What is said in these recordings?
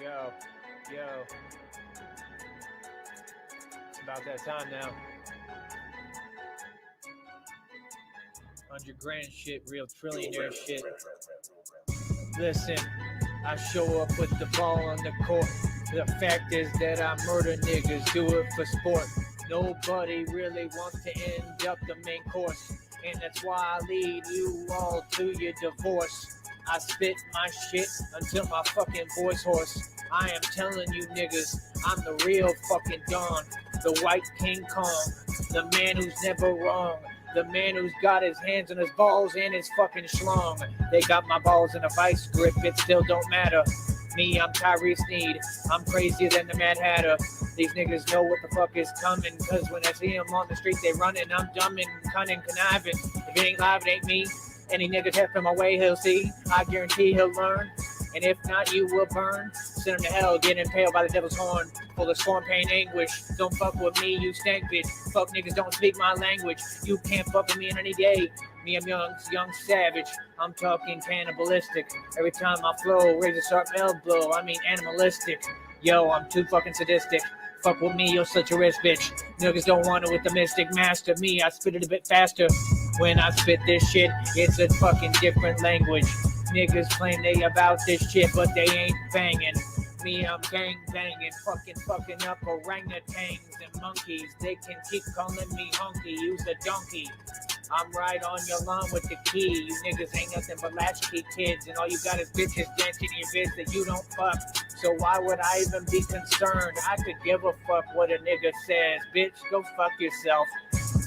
Yo, yo, it's about that time now. 100 grand shit, real trillionaire shit. Listen, I show up with the ball on the court. The fact is that I murder niggas, do it for sport. Nobody really wants to end up the main course. And that's why I lead you all to your divorce. I spit my shit until my fucking voice hoarse. I am telling you niggas, I'm the real fucking Don. The white King Kong. The man who's never wrong. The man who's got his hands on his balls and his fucking schlong. They got my balls in a vice grip, it still don't matter. Me, I'm Tyree Sneed. I'm crazier than the Mad Hatter. These niggas know what the fuck is coming, cause when I see them on the street, they running. I'm dumb and cunning, conniving. If it ain't live, it ain't me. Any nigga tapping my way, he'll see. I guarantee he'll learn. And if not, you will burn. Send him to hell, get impaled by the devil's horn. Full of scorn, pain, anguish. Don't fuck with me, you stank bitch. Fuck niggas, don't speak my language. You can't fuck with me in any day. Me, I'm young savage. I'm talking cannibalistic. Every time I flow, razor sharp elbow. I mean animalistic. Yo, I'm too fucking sadistic. Fuck with me, you're such a rich bitch. Niggas don't want it with the mystic master. Me, I spit it a bit faster. When I spit this shit, it's a fucking different language. Niggas claim they about this shit, but they ain't banging. Me, I'm gang banging, fucking up orangutans and monkeys. They can keep calling me honky, use a donkey. I'm right on your lawn with the key. You niggas ain't nothing but latchkey kids, and all you got is bitches dancing in your vids that you don't fuck. So why would I even be concerned? I could give a fuck what a nigga says. Bitch, go fuck yourself.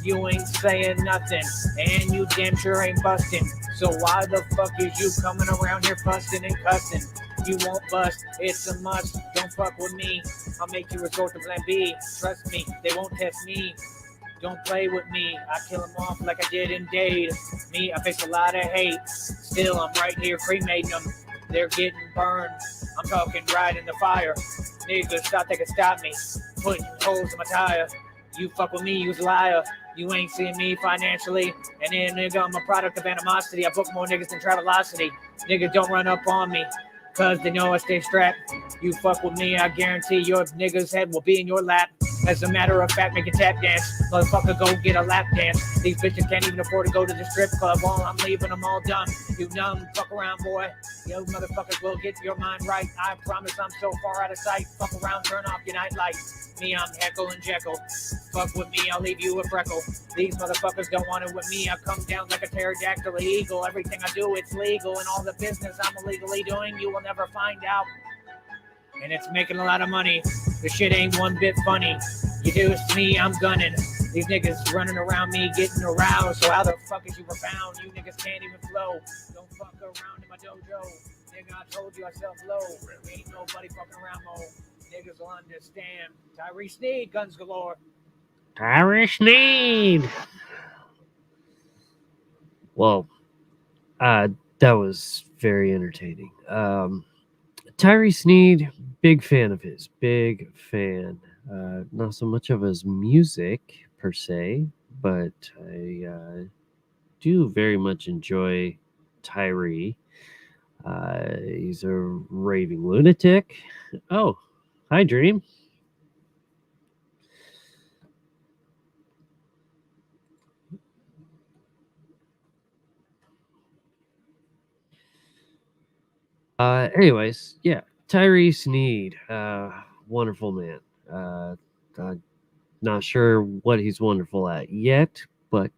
You ain't saying nothing, and you damn sure ain't busting. So why the fuck is you coming around here fussing and cussing? You won't bust, it's a must. Don't fuck with me, I'll make you resort to plan B. Trust me, they won't test me. Don't play with me, I kill them off like I did in Dade. Me, I face a lot of hate. Still, I'm right here cremating them. They're getting burned. I'm talking right in the fire. Niggas thought they could stop me. Putting holes in my tire. You fuck with me, you's a liar. You ain't seeing me financially. And then, nigga, I'm a product of animosity. I book more niggas than Travelocity. Niggas don't run up on me, cause they know I stay strapped. You fuck with me, I guarantee your nigga's head will be in your lap. As a matter of fact, make a tap dance. Motherfucker, go get a lap dance. These bitches can't even afford to go to the strip club. While I'm leaving them all dumb. You dumb, fuck around, boy. Yo, motherfuckers will get your mind right. I promise I'm so far out of sight. Fuck around, turn off your night light. Me, I'm Heckle and Jekyll. Fuck with me, I'll leave you a freckle. These motherfuckers don't want it with me. I come down like a pterodactyl eagle. Everything I do, it's legal. And all the business I'm illegally doing, you will never find out. And it's making a lot of money. The shit ain't one bit funny. You do it's me, I'm gunning. These niggas running around me, getting aroused. So how the fuck is you rebound? You niggas can't even flow. Don't fuck around in my dojo. Nigga, I told you I sell blow. Ain't nobody fucking around, mo. Niggas will understand. Tyree Sneed, guns galore. Tyree Sneed. Well, that was very entertaining. Tyree Sneed, big fan of his. Big fan. Not so much of his music per se, but I do very much enjoy Tyree. He's a raving lunatic. Oh, hi, Dream. Anyways, yeah, Tyree Sneed, wonderful man. I'm not sure what he's wonderful at yet, but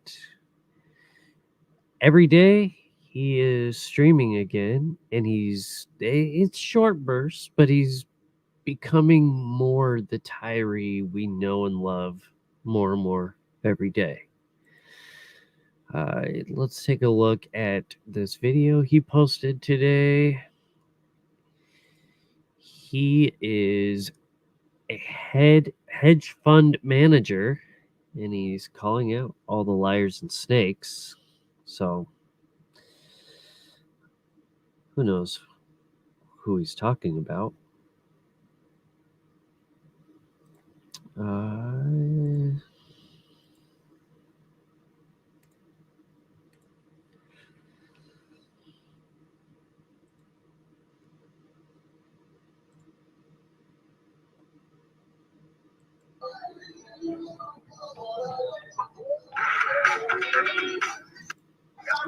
every day he is streaming again, and it's short bursts, but he's becoming more the Tyree we know and love more and more every day. Let's take a look at this video he posted today. He is a hedge fund manager, and he's calling out all the liars and snakes. So who knows who he's talking about?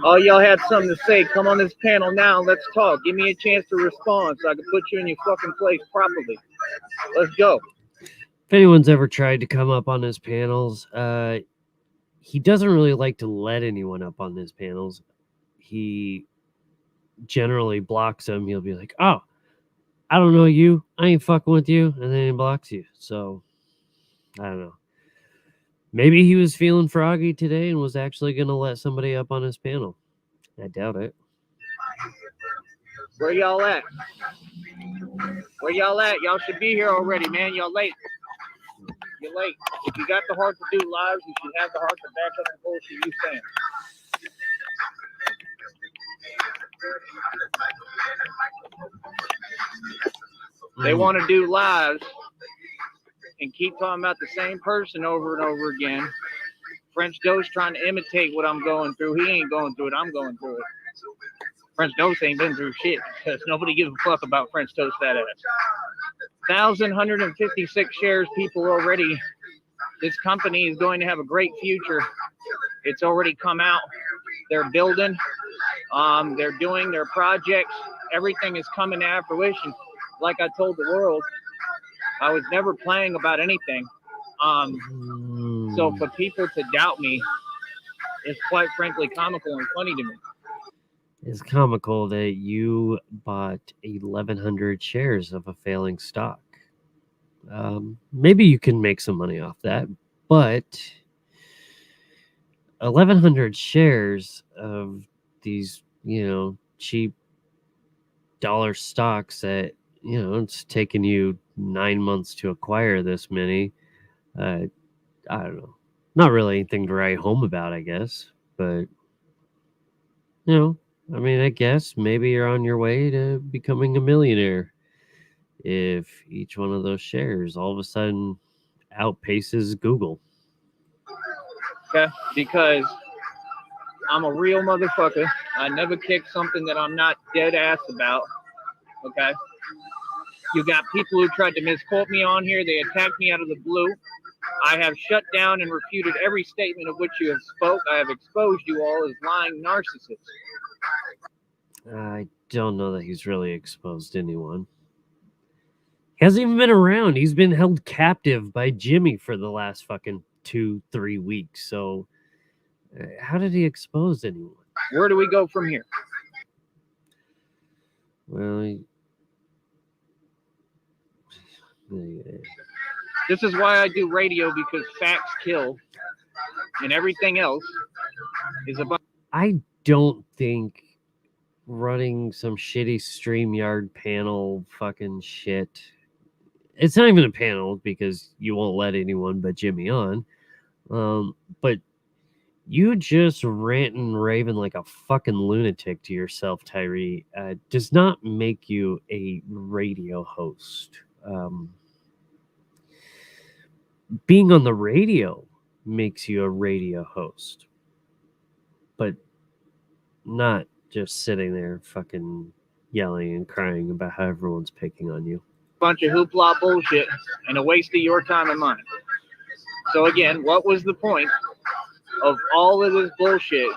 All y'all have something to say, come on this panel now. Let's talk. Give me a chance to respond so I can put you in your fucking place properly. Let's go. If anyone's ever tried to come up on his panels, he doesn't really like to let anyone up on his panels. He generally blocks them. He'll be like, "Oh, I don't know you. I ain't fucking with you," and then he blocks you. So I don't know. Maybe he was feeling froggy today and was actually going to let somebody up on his panel. I doubt it. Where y'all at? Where y'all at? Y'all should be here already, man. Y'all late. You're late. If you got the heart to do lives, you should have the heart to back up the bullshit you saying. They want to do lives and keep talking about the same person over and over again. French Dose trying to imitate what I'm going through. He ain't going through it. I'm going through it. French Dose ain't been through shit because nobody gives a fuck about French Toast that ass. 1,156 shares, people already. This company is going to have a great future. It's already come out. They're building. They're doing their projects. Everything is coming to fruition. Like I told the world, I was never playing about anything. So for people to doubt me is quite frankly comical and funny to me. It's comical that you bought 1,100 shares of a failing stock. Maybe you can make some money off that, but 1,100 shares of these, cheap dollar stocks that, it's taken you 9 months to acquire this many. I don't know. Not really anything to write home about, I guess, but I guess maybe you're on your way to becoming a millionaire if each one of those shares all of a sudden outpaces Google. Okay, because I'm a real motherfucker. I never kick something that I'm not dead ass about. Okay. You got people who tried to misquote me on here. They attacked me out of the blue. I have shut down and refuted every statement of which you have spoke. I have exposed you all as lying narcissists. I don't know that he's really exposed anyone. He hasn't even been around. He's been held captive by Jimmy for the last fucking 2-3 weeks. So how did he expose anyone? Where do we go from here? Well, this is why I do radio, because facts kill and everything else is about. I don't think running some shitty StreamYard panel fucking shit. It's not even a panel because you won't let anyone but Jimmy on. But you just rant and raving like a fucking lunatic to yourself, Tyree, does not make you a radio host. Being on the radio makes you a radio host, but not just sitting there fucking yelling and crying about how everyone's picking on you. Bunch of hoopla bullshit and a waste of your time and money. So again, what was the point of all of this bullshit?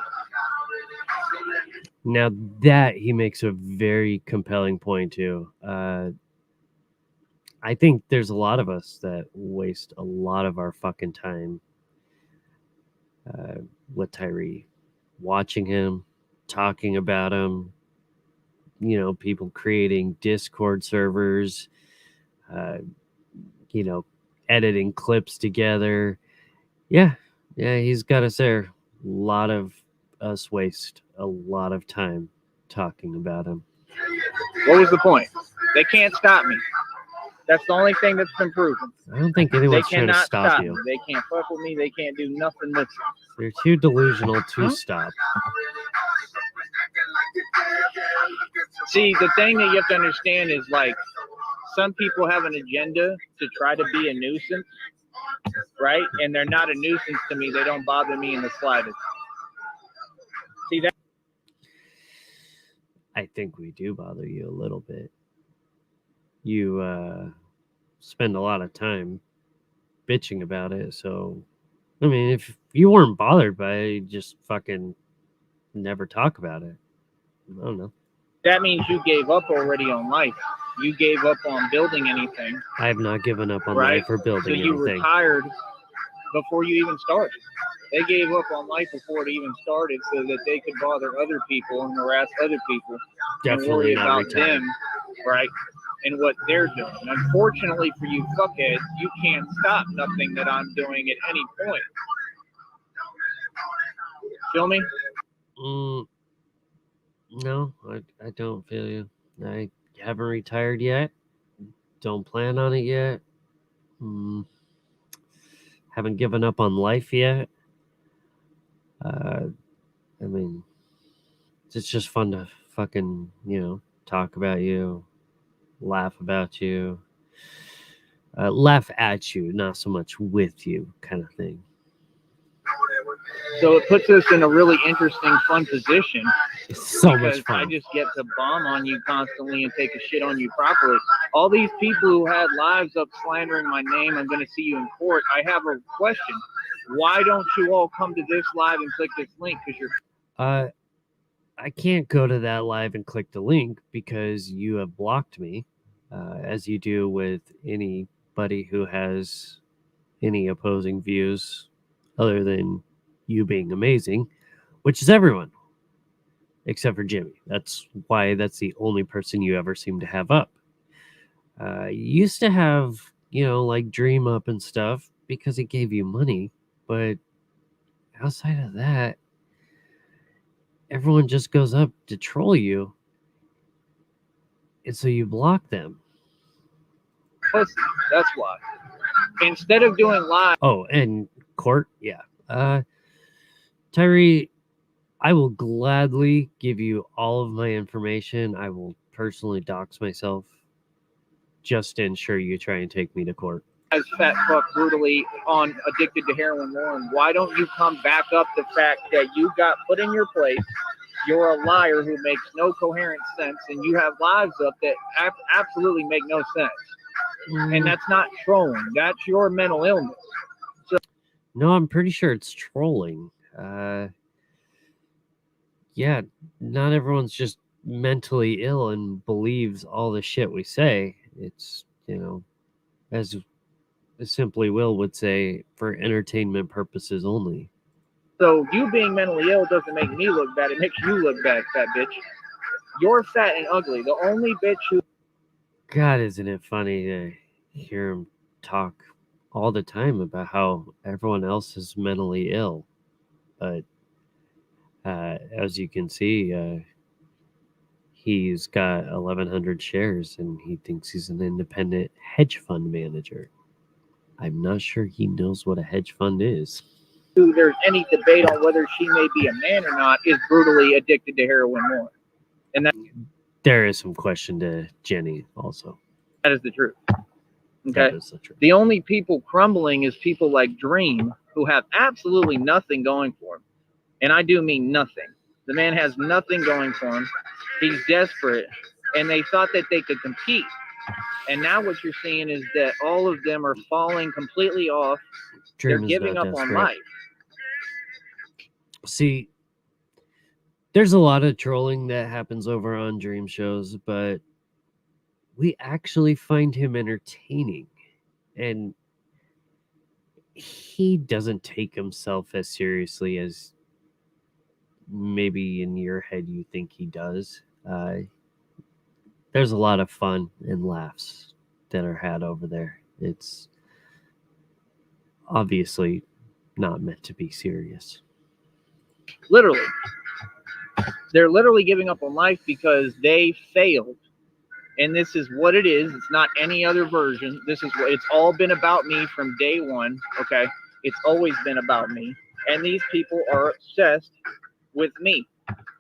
Now that he makes a very compelling point too. I think there's a lot of us that waste a lot of our fucking time with Tyree, watching him, talking about him, people creating Discord servers, editing clips together. Yeah, he's got us there. A lot of us waste a lot of time talking about him. What was the point? They can't stop me. That's the only thing that's been proven. I don't think anyone's trying to stop you. Me. They can't fuck with me. They can't do nothing with me. They're too delusional to stop. See, the thing that you have to understand is, like, some people have an agenda to try to be a nuisance, right? And they're not a nuisance to me. They don't bother me in the slightest. See that? I think we do bother you a little bit. You spend a lot of time bitching about it. So, I mean, if you weren't bothered by it, just fucking never talk about it. I don't know. That means you gave up already on life. You gave up on building anything. I have not given up on Right. life or building So you anything. retired before you even started. They gave up on life before it even started so that they could bother other people and harass other people and worry Definitely not about retired. them, right, and what they're doing. Unfortunately for you fuckheads, you can't stop nothing that I'm doing at any point. Feel me? No, I don't feel you. I haven't retired yet. Don't plan on it yet. Haven't given up on life yet. I mean, it's just fun to fucking, talk about you, laugh about you, laugh at you, not so much with you, kind of thing. So it puts us in a really interesting, fun position. It's so because much fun. I just get to bomb on you constantly and take a shit on you properly. All these people who had lives up slandering my name, I'm going to see you in court. I have a question. Why don't you all come to this live and click this link? Because you're. I can't go to that live and click the link because you have blocked me, as you do with anybody who has any opposing views other than you being amazing, which is everyone except for Jimmy. That's why that's the only person you ever seem to have up. You used to have, like Dream up and stuff because it gave you money, but outside of that, everyone just goes up to troll you, and so you block them. Pussy. That's why. Instead of doing live. Oh, and court, yeah. Tyree, I will gladly give you all of my information. I will personally dox myself just to ensure you try and take me to court. As fat fuck brutally on addicted to heroin Lauren, why don't you come back up the fact that you got put in your place? You're a liar who makes no coherent sense, and you have lives up that absolutely make no sense. And that's not trolling. That's your mental illness. So, no, I'm pretty sure it's trolling. Yeah, not everyone's just mentally ill and believes all the shit we say. It's, as Simply Will would say, for entertainment purposes only. So you being mentally ill doesn't make me look bad. It makes you look bad, fat bitch. You're fat and ugly. The only bitch who... God, isn't it funny to hear him talk all the time about how everyone else is mentally ill? But as you can see, he's got 1,100 shares and he thinks he's an independent hedge fund manager. I'm not sure he knows what a hedge fund is. There's any debate on whether she may be a man or not is brutally addicted to heroin more. And that there is some question to Jenny also. That is the truth. Okay. That is the truth. The only people crumbling is people like Dream who have absolutely nothing going for him. And I do mean nothing. The man has nothing going for him. He's desperate. And they thought that they could compete. And now what you're seeing is that all of them are falling completely off. Dream They're giving up on life. See, there's a lot of trolling that happens over on Dream shows, but we actually find him entertaining. And he doesn't take himself as seriously as maybe in your head you think he does. There's a lot of fun and laughs that are had over there. It's obviously not meant to be serious. Literally. They're literally giving up on life because they failed. And this is what it is. It's not any other version. This is what it's all been about me from day one. Okay. It's always been about me. And these people are obsessed with me.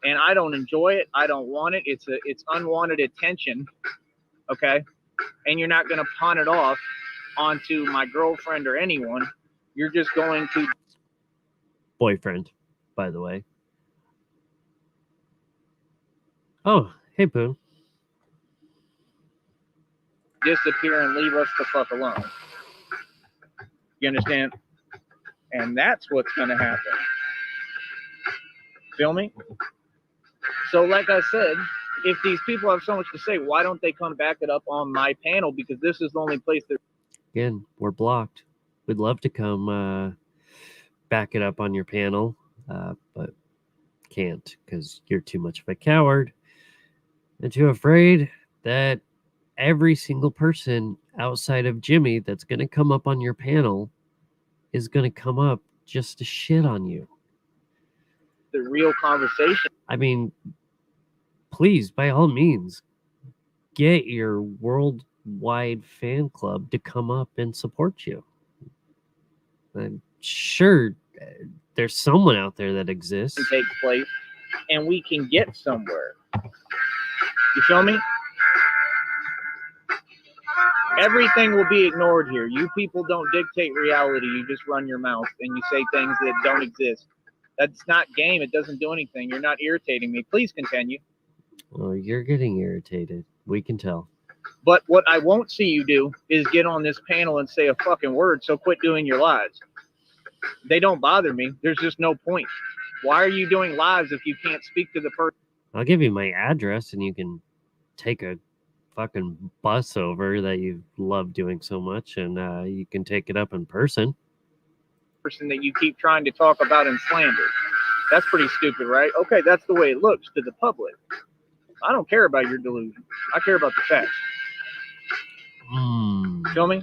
And I don't enjoy it. I don't want it. It's unwanted attention. Okay. And you're not going to pawn it off onto my girlfriend or anyone. You're just going to... Boyfriend, by the way. Oh, hey, Poon. Disappear and leave us the fuck alone. You understand? And that's what's going to happen. Feel me? So like I said, if these people have so much to say, why don't they come back it up on my panel? Because this is the only place that... Again, we're blocked. We'd love to come back it up on your panel, but can't because you're too much of a coward and too afraid that every single person outside of Jimmy that's going to come up on your panel is going to come up just to shit on you. The real conversation. I mean, please, by all means, get your worldwide fan club to come up and support you. I'm sure there's someone out there that exists. Take place, and we can get somewhere. You feel me? Everything will be ignored here. You people don't dictate reality. You just run your mouth and you say things that don't exist. That's not game. It doesn't do anything. You're not irritating me. Please continue. Oh, you're getting irritated. We can tell. But what I won't see you do is get on this panel and say a fucking word. So quit doing your lives. They don't bother me. There's just no point. Why are you doing lives if you can't speak to the person? I'll give you my address and you can take a fucking bus over that you love doing so much, and you can take it up in person. Person that you keep trying to talk about and slander. That's pretty stupid, right? Okay, that's the way it looks to the public. I don't care about your delusion. I care about the facts. Feel me?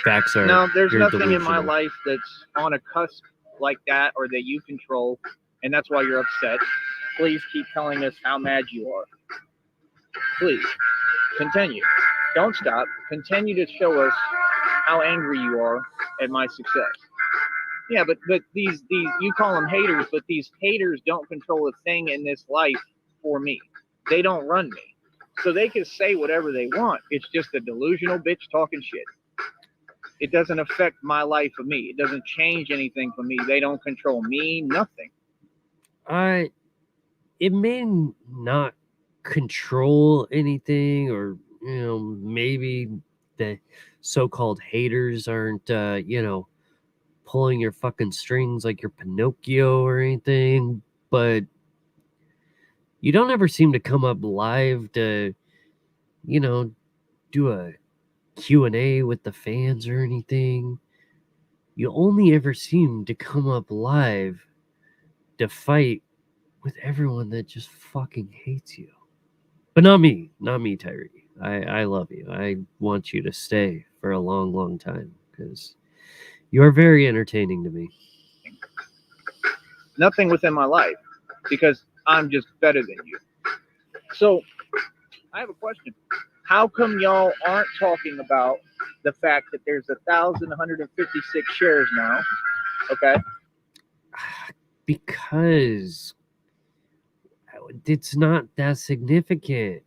Facts are... No, there's nothing delusional. in my life that's on a cusp like that or that you control, and that's why you're upset. Please keep telling us how mad you are. Please, continue. Don't stop. Continue to show us how angry you are at my success. Yeah, but these you call them haters, but these haters don't control a thing in this life for me. They don't run me. So they can say whatever they want. It's just a delusional bitch talking shit. It doesn't affect my life for me. It doesn't change anything for me. They don't control me, nothing. It may not control anything, or maybe the so-called haters aren't pulling your fucking strings like you're Pinocchio or anything, but you don't ever seem to come up live to do a Q&A with the fans or anything. You only ever seem to come up live to fight with everyone that just fucking hates you. But not me, Tyree. I love you. I want you to stay for a long, long time because you are very entertaining to me. Nothing within my life because I'm just better than you. So I have a question. How come y'all aren't talking about the fact that there's 1,156 shares now? Okay. Because it's not that significant.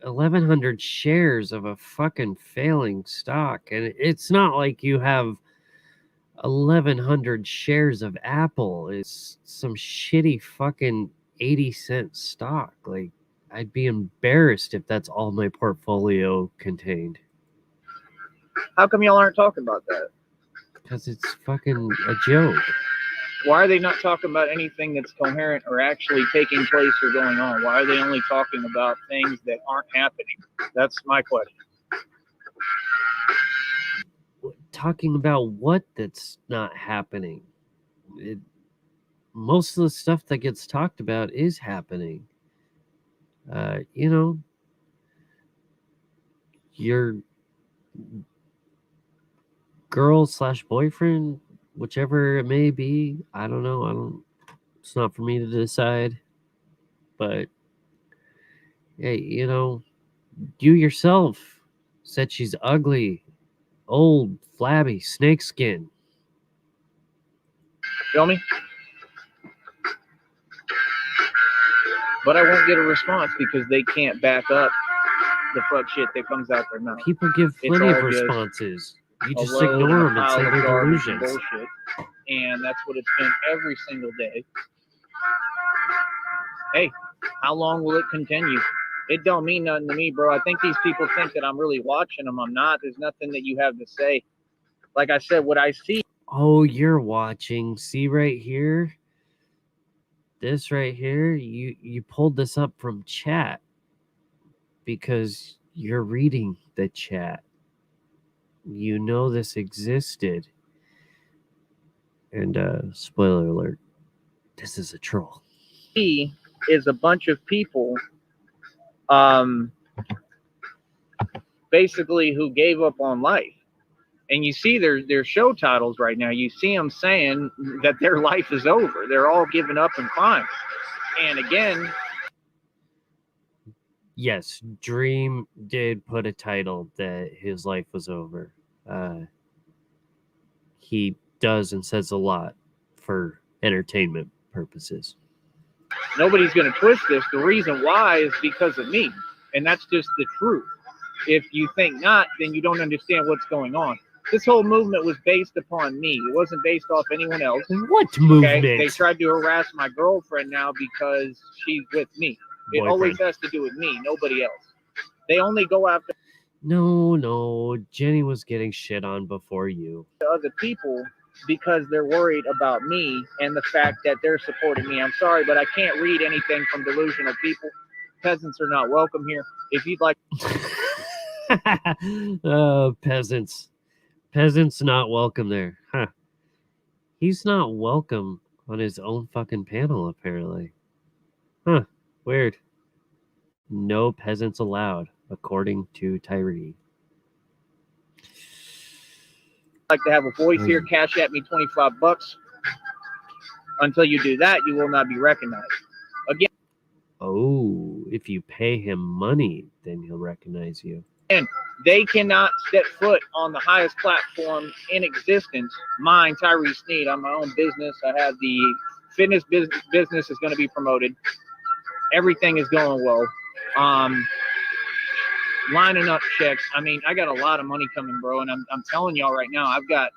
1,100 shares of a fucking failing stock, and it's not like you have 1,100 shares of Apple. It's some shitty fucking 80-cent stock. Like, I'd be embarrassed if that's all my portfolio contained. How come y'all aren't talking about that? Because it's fucking a joke. Why are they not talking about anything that's coherent or actually taking place or going on? Why are they only talking about things that aren't happening? That's my question. Talking about what that's not happening? Most of the stuff that gets talked about is happening. Your girl/boyfriend, whichever it may be, I don't know. It's not for me to decide. But hey, you yourself said she's ugly, old, flabby, snakeskin. Feel me? But I won't get a response because they can't back up the fuck shit that comes out their mouth. People give plenty of responses. You just ignore them and say they're delusions. Bullshit. And that's what it's been every single day. Hey, how long will it continue? It don't mean nothing to me, bro. I think these people think that I'm really watching them. I'm not. There's nothing that you have to say. Like I said, what I see. Oh, you're watching. See right here? This right here, you pulled this up from chat because you're reading the chat. You know this existed. And spoiler alert, this is a troll. He is a bunch of people basically who gave up on life. And you see their show titles right now. You see them saying that their life is over. They're all giving up and crying. And again, yes, Dream did put a title that his life was over. He does and says a lot for entertainment purposes. Nobody's going to twist this. The reason why is because of me. And that's just the truth. If you think not, then you don't understand what's going on. This whole movement was based upon me. It wasn't based off anyone else. What movement? Okay? They tried to harass my girlfriend now because she's with me. It always has to do with me, nobody else. They only go after No, Jenny was getting shit on before you. other people because they're worried about me and the fact that they're supporting me. I'm sorry, but I can't read anything from delusional people. Peasants are not welcome here. If you'd like Peasants. Peasants not welcome there. Huh. He's not welcome on his own fucking panel, apparently. Huh. Weird. No peasants allowed, according to Tyree. to have a voice here, cash at me $25. Until you do that, you will not be recognized. Again, Oh, if you pay him money, then he'll recognize you. they cannot step foot on the highest platform in existence. Mine, Tyree Sneed. I'm my own business. I have the fitness business is going to be promoted. Everything is going well. Lining up checks. I mean, I got a lot of money coming, bro, and I'm telling y'all right now, I've got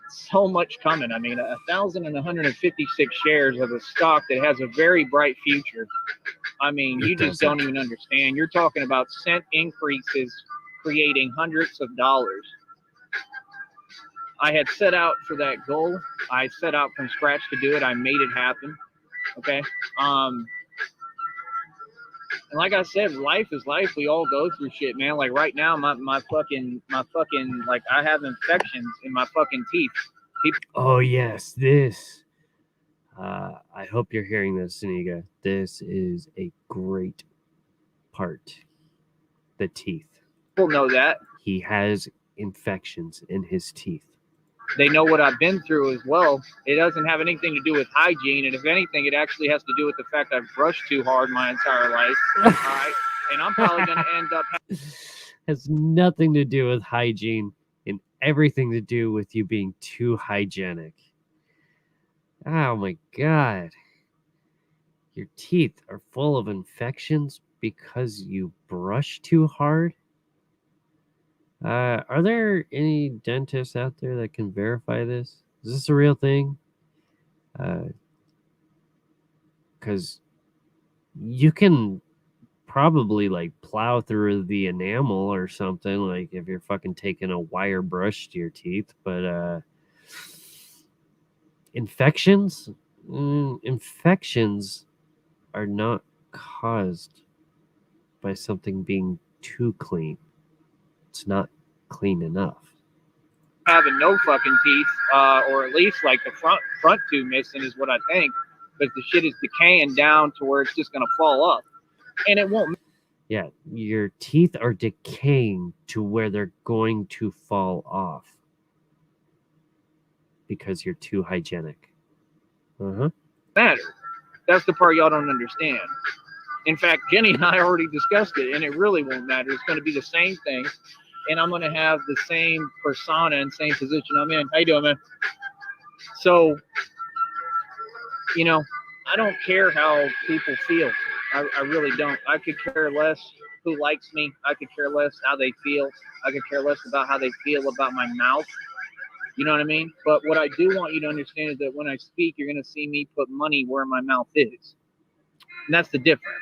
so much coming. I mean, 1,156 shares of a stock that has a very bright future. I mean, you just don't even understand. You're talking about cent increases creating hundreds of dollars. I had set out for that goal. I set out from scratch to do it. I made it happen. Okay. And like I said, life is life. We all go through shit, man. Like right now, my fucking like I have infections in my fucking teeth. Oh yes, this. I hope you're hearing this, Saniga. This is a great part. The teeth. People know that. He has infections in his teeth. They know what I've been through as well. It doesn't have anything to do with hygiene. And if anything, it actually has to do with the fact I've brushed too hard my entire life. All right. And I'm probably going to end up. Has nothing to do with hygiene and everything to do with you being too hygienic. Oh my God. Your teeth are full of infections because you brush too hard? Are there any dentists out there that can verify this? Is this a real thing? Because you can probably like plow through the enamel or something, like if you're fucking taking a wire brush to your teeth, but infections are not caused by something being too clean. It's not clean enough. Having no fucking teeth, or at least like the front two missing is what I think, because the shit is decaying down to where it's just gonna fall off, and it won't. Yeah, your teeth are decaying to where they're going to fall off because you're too hygienic. Matter. That's the part y'all don't understand. In fact, Jenny and I already discussed it, and it really won't matter. It's going to be the same thing, and I'm going to have the same persona and same position I'm in. How you doing, man? So, you know, I don't care how people feel. I really don't. I could care less who likes me. I could care less how they feel. I could care less about how they feel about my mouth. You know what I mean? But what I do want you to understand is that when I speak, you're going to see me put money where my mouth is. And that's the difference.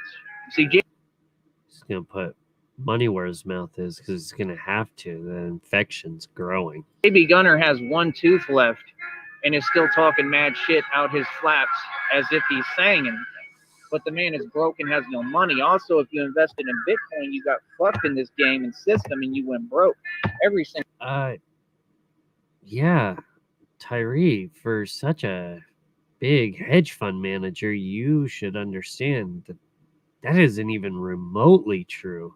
See, he's going to put money where his mouth is because he's going to have to. The infection's growing. Baby Gunner has one tooth left. and is still talking mad shit out his flaps as if he's singing. But the man is broke and has no money. Also, if you invested in Bitcoin, you got fucked in this game and system and you went broke. Every single. Yeah, Tyree, for such a big hedge fund manager, you should understand that that isn't even remotely true.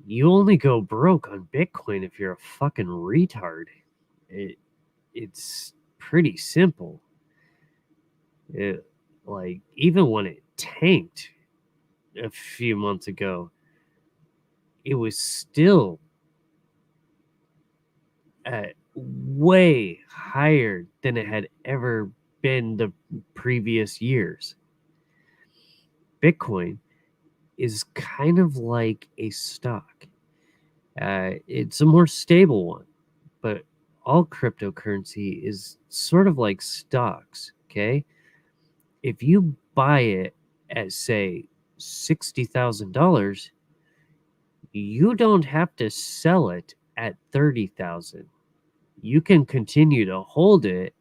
You only go broke on Bitcoin if you're a fucking retard. It's pretty simple. Like, even when it tanked a few months ago, it was still way higher than it had ever been the previous years. Bitcoin is kind of like a stock. It's a more stable one, but all cryptocurrency is sort of like stocks, okay? If you buy it at, say, $60,000, you don't have to sell it at $30,000. You can continue to hold it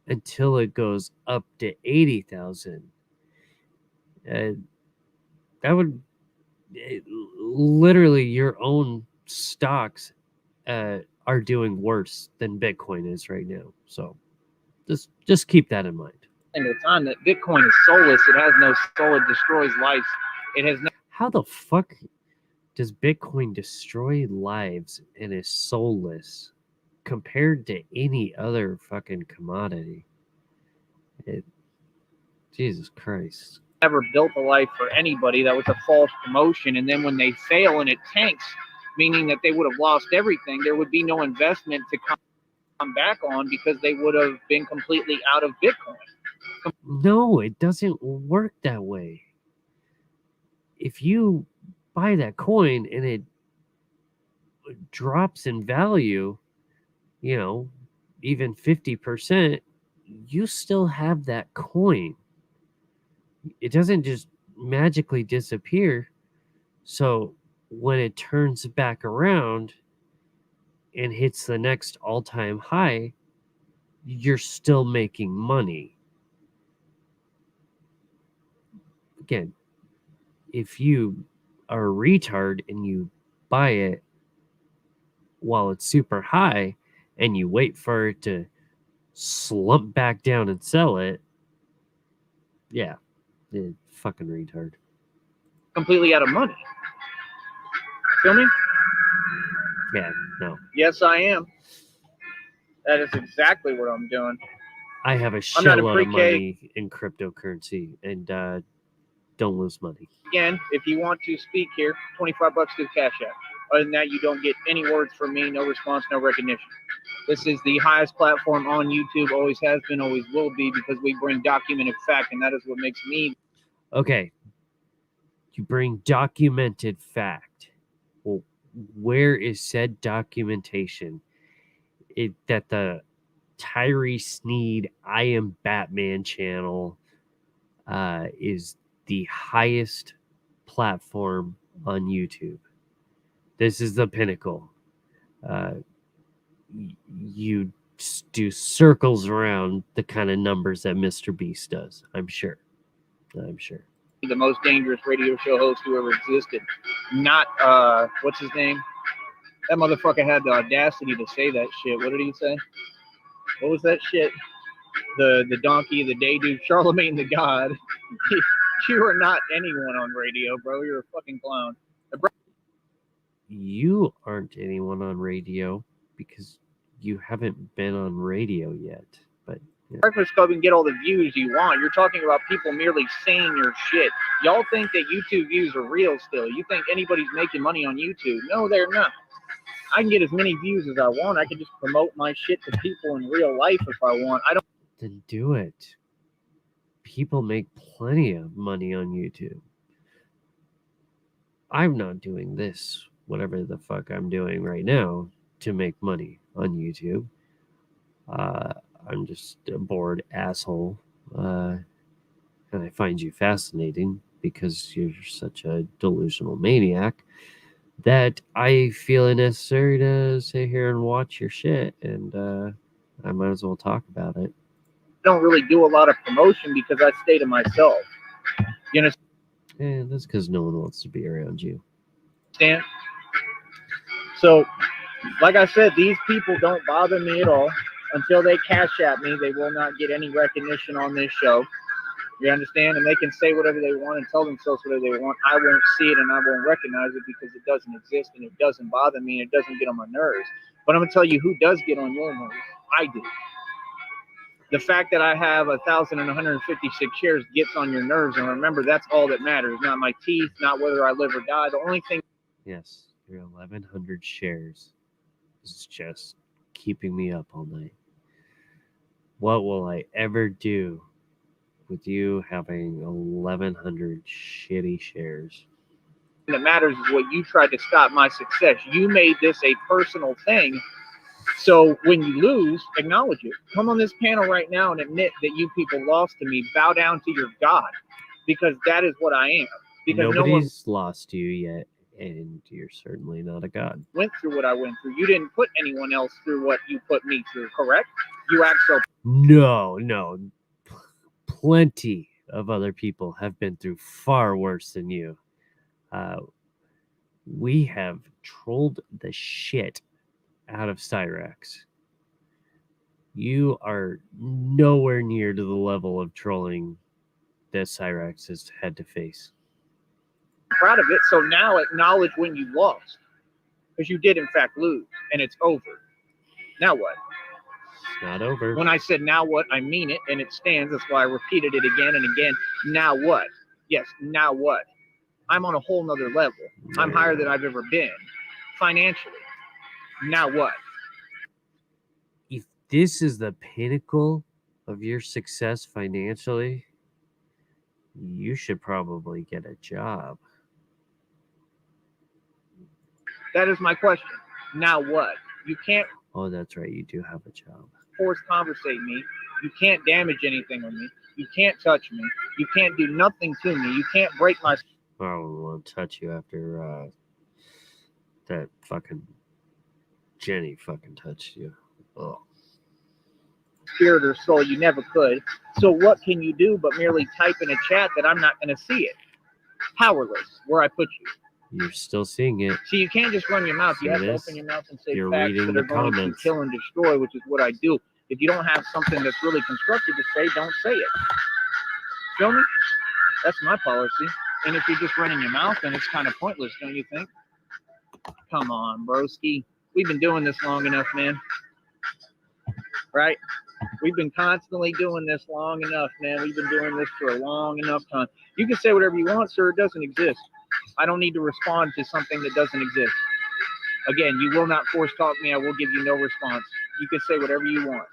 until it goes up to $80,000. That would literally, your own stocks are doing worse than Bitcoin is right now. So just keep that in mind. Single time that Bitcoin is soulless, it has no soul, it destroys life. It has no. How the fuck does Bitcoin destroy lives and is soulless compared to any other fucking commodity? Jesus Christ. Never built a life for anybody. That was a false promotion. And then when they fail and it tanks, meaning that they would have lost everything, there would be no investment to come back on because they would have been completely out of Bitcoin. No, it doesn't work that way. If you buy that coin and it drops in value, even 50%, you still have that coin. It doesn't just magically disappear. So when it turns back around and hits the next all-time high, you're still making money. Again, if you are a retard and you buy it while it's super high and you wait for it to slump back down and sell it, yeah, fucking retard. Completely out of money. Feel me? Yeah, no. Yes, I am. That is exactly what I'm doing. I have a shitload of money in cryptocurrency and don't lose money. Again, if you want to speak here, $25 to the Cash App. Other than that, you don't get any words from me, no response, no recognition. This is the highest platform on YouTube, always has been, always will be, because we bring documented fact, and that is what makes me. Okay. You bring documented fact. Well, where is said documentation? That the Tyree Sneed I Am Batman channel is the highest platform on YouTube. This is the pinnacle. You do circles around the kind of numbers that Mr. Beast does. I'm sure. The most dangerous radio show host who ever existed. Not, what's his name? That motherfucker had the audacity to say that shit. What did he say? What was that shit? The donkey, the day dude, Charlemagne the God. You are not anyone on radio, bro. You're a fucking clown. You aren't anyone on radio because you haven't been on radio yet. But Breakfast Club and get all the views you want. You're talking about people merely saying your shit. Y'all think that YouTube views are real still. You think anybody's making money on YouTube. No, they're not. I can get as many views as I want. I can just promote my shit to people in real life if I want. I don't. Then do it. People make plenty of money on YouTube. I'm not doing this, whatever the fuck I'm doing right now, to make money on YouTube. I'm just a bored asshole. And I find you fascinating because you're such a delusional maniac that I feel it necessary to sit here and watch your shit. And I might as well talk about it. don't really do a lot of promotion because I stay to myself. You And that's because no one wants to be around you. understand? So, like I said, these people don't bother me at all. Until they cash at me, they will not get any recognition on this show. You understand? And they can say whatever they want and tell themselves whatever they want. I won't see it and I won't recognize it because it doesn't exist and it doesn't bother me and it doesn't get on my nerves. But I'm going to tell you who does get on your nerves. I do. The fact that I have 1,156 shares gets on your nerves. And remember, that's all that matters. Not my teeth, not whether I live or die. The only thing. Yes, your 1,100 shares is just keeping me up all night. What will I ever do with you having 1,100 shitty shares? That matters is what you tried to stop my success. You made this a personal thing. So when you lose, acknowledge it. Come on this panel right now and admit that you people lost to me. Bow down to your God, because that is what I am. Because nobody's lost to you yet, and you're certainly not a god. Went through what I went through. You didn't put anyone else through what you put me through, correct? You act so. No. Plenty of other people have been through far worse than you. We have trolled the shit out of Cyrax. You are nowhere near to the level of trolling that Cyrax has had to face. I'm proud of it. So now acknowledge when you lost, because you did in fact lose, and it's over. Now what? It's not over. When I said now what, I mean it, and it stands. That's why I repeated it again and again. Now what? Yes, now what? I'm on a whole nother level. I'm higher than I've ever been financially. Now what? If this is the pinnacle of your success financially, you should probably get a job. That is my question. Now what? You can't. Oh, that's right. You do have a job. Force conversate me. You can't damage anything on me. You can't touch me. You can't do nothing to me. You can't break my. I wouldn't want to touch you after that fucking Jenny fucking touched you. Oh. Spirit or soul, you never could. So what can you do but merely type in a chat that I'm not going to see it? Powerless, where I put you. You're still seeing it. See, you can't just run your mouth. You have to open your mouth and say You're facts reading that the are going comments. to kill and destroy, which is what I do. If you don't have something that's really constructive to say, don't say it. Feel me? That's my policy. And if you're just running your mouth, then it's kind of pointless, don't you think? Come on, broski. We've been doing this long enough, man. Right? We've been constantly doing this long enough, man. We've been doing this for a long enough time. You can say whatever you want, sir. It doesn't exist. I don't need to respond to something that doesn't exist. Again, you will not force talk me. I will give you no response. You can say whatever you want.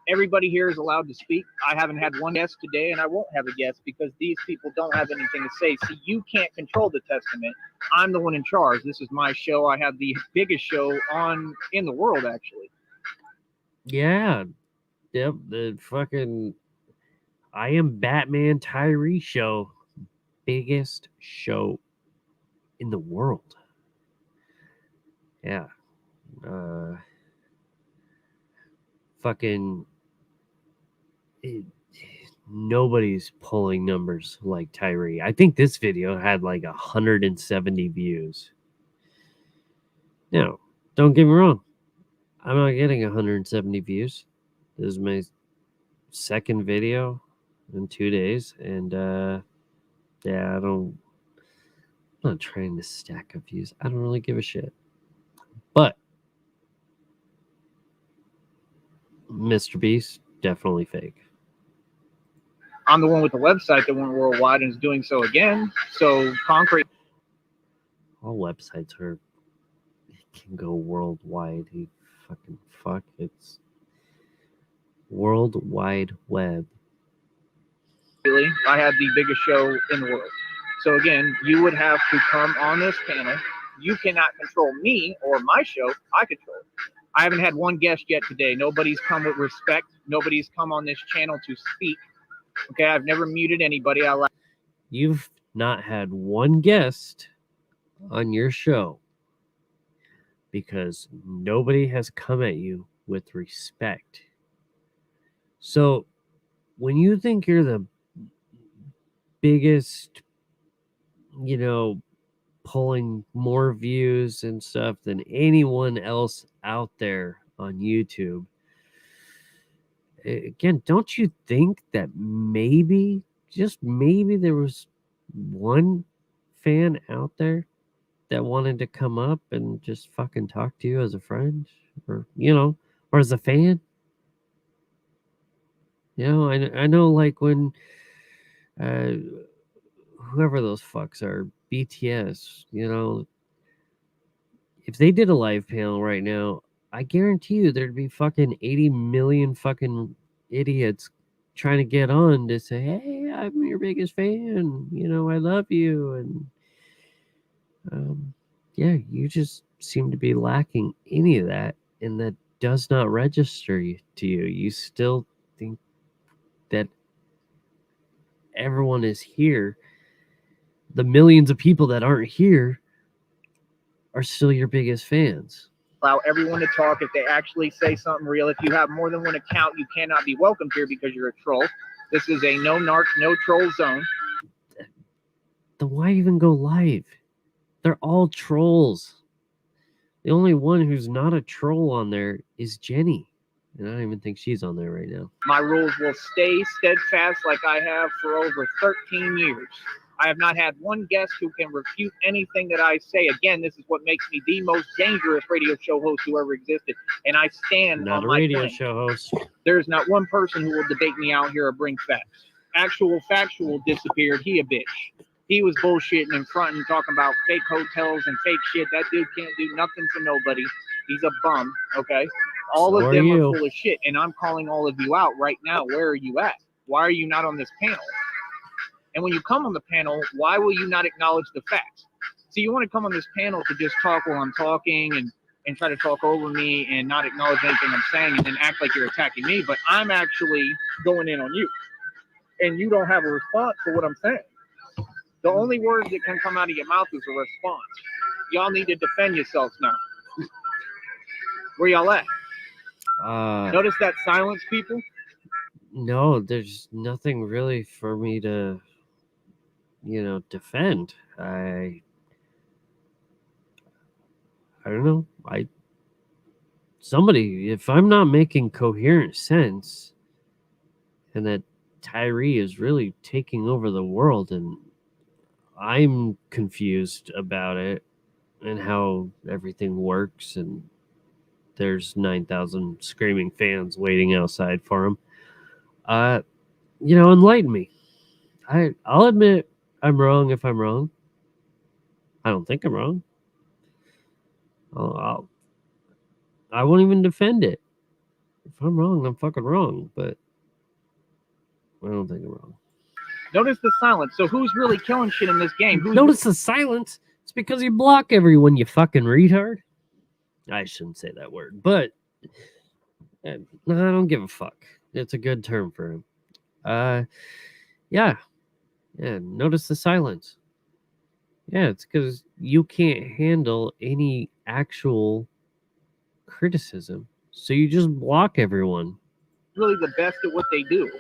Everybody here is allowed to speak. I haven't had one guest today, and I won't have a guest because these people don't have anything to say. See, you can't control the testament. I'm the one in charge. This is my show. I have the biggest show in the world, actually. Yeah. Yep. The fucking I Am Batman Tyree show. Biggest show in the world. Yeah. Fucking nobody's pulling numbers like Tyree. I think this video had like 170 views. Now, don't get me wrong. I'm not getting 170 views. This is my second video in 2 days. And yeah, I'm not trying to stack up views. I don't really give a shit. But Mr. Beast, definitely fake. I'm the one with the website that went worldwide and is doing so again. So concrete. All websites can go worldwide. You fucking fuck. It's World Wide Web. Really, I have the biggest show in the world. So again, you would have to come on this panel. You cannot control me or my show. I control it. I haven't had one guest yet today. Nobody's come with respect. Nobody's come on this channel to speak. Okay, I've never muted anybody. You've not had one guest on your show because nobody has come at you with respect. So when you think you're the biggest, you know, pulling more views and stuff than anyone else out there on YouTube, again, don't you think that maybe, just maybe, there was one fan out there that wanted to come up and just fucking talk to you as a friend, or, you know, or as a fan? You know, I know, like, when uh, whoever those fucks are, BTS, you know, if they did a live panel right now, I guarantee you there'd be fucking 80 million fucking idiots trying to get on to say, hey, I'm your biggest fan. You know, I love you. And yeah, you just seem to be lacking any of that. And that does not register to you. You still think that everyone is here. The millions of people that aren't here are still your biggest fans. Allow everyone to talk if they actually say something real. If you have more than one account, you cannot be welcomed here because you're a troll. This is a no narc, no troll zone. Then why even go live? They're all trolls. The only one who's not a troll on there is Jenny. And I don't even think she's on there right now. My rules will stay steadfast like I have for over 13 years. I have not had one guest who can refute anything that I say. Again, this is what makes me the most dangerous radio show host who ever existed. And I stand Not on a my radio claim. show host. There's not one person who will debate me out here or bring facts. Actual factual disappeared. He a bitch. He was bullshitting in front and talking about fake hotels and fake shit. That dude can't do nothing for nobody. He's a bum, okay? All So of them are are you. full of shit. And I'm calling all of you out right now. Where are you at? Why are you not on this panel? And when you come on the panel, why will you not acknowledge the facts? So you want to come on this panel to just talk while I'm talking and try to talk over me and not acknowledge anything I'm saying and then act like you're attacking me. But I'm actually going in on you. And you don't have a response for what I'm saying. The only words that can come out of your mouth is a response. Y'all need to defend yourselves now. Where y'all at? Notice that silence, people? No, there's nothing really for me to, you know, defend. I don't know. Somebody, if I'm not making coherent sense, and that Tyree is really taking over the world, and I'm confused about it and how everything works, and there's 9,000 screaming fans waiting outside for him. You know, enlighten me. I'll admit I'm wrong if I'm wrong. I don't think I'm wrong. I won't even defend it. If I'm wrong, I'm fucking wrong, but I don't think I'm wrong. Notice the silence. So who's really killing shit in this game? Notice the silence? It's because you block everyone, you fucking retard. I shouldn't say that word, but I don't give a fuck. It's a good term for him. Yeah. Notice the silence. Yeah, it's because you can't handle any actual criticism, so you just block everyone. Really the best at what they do?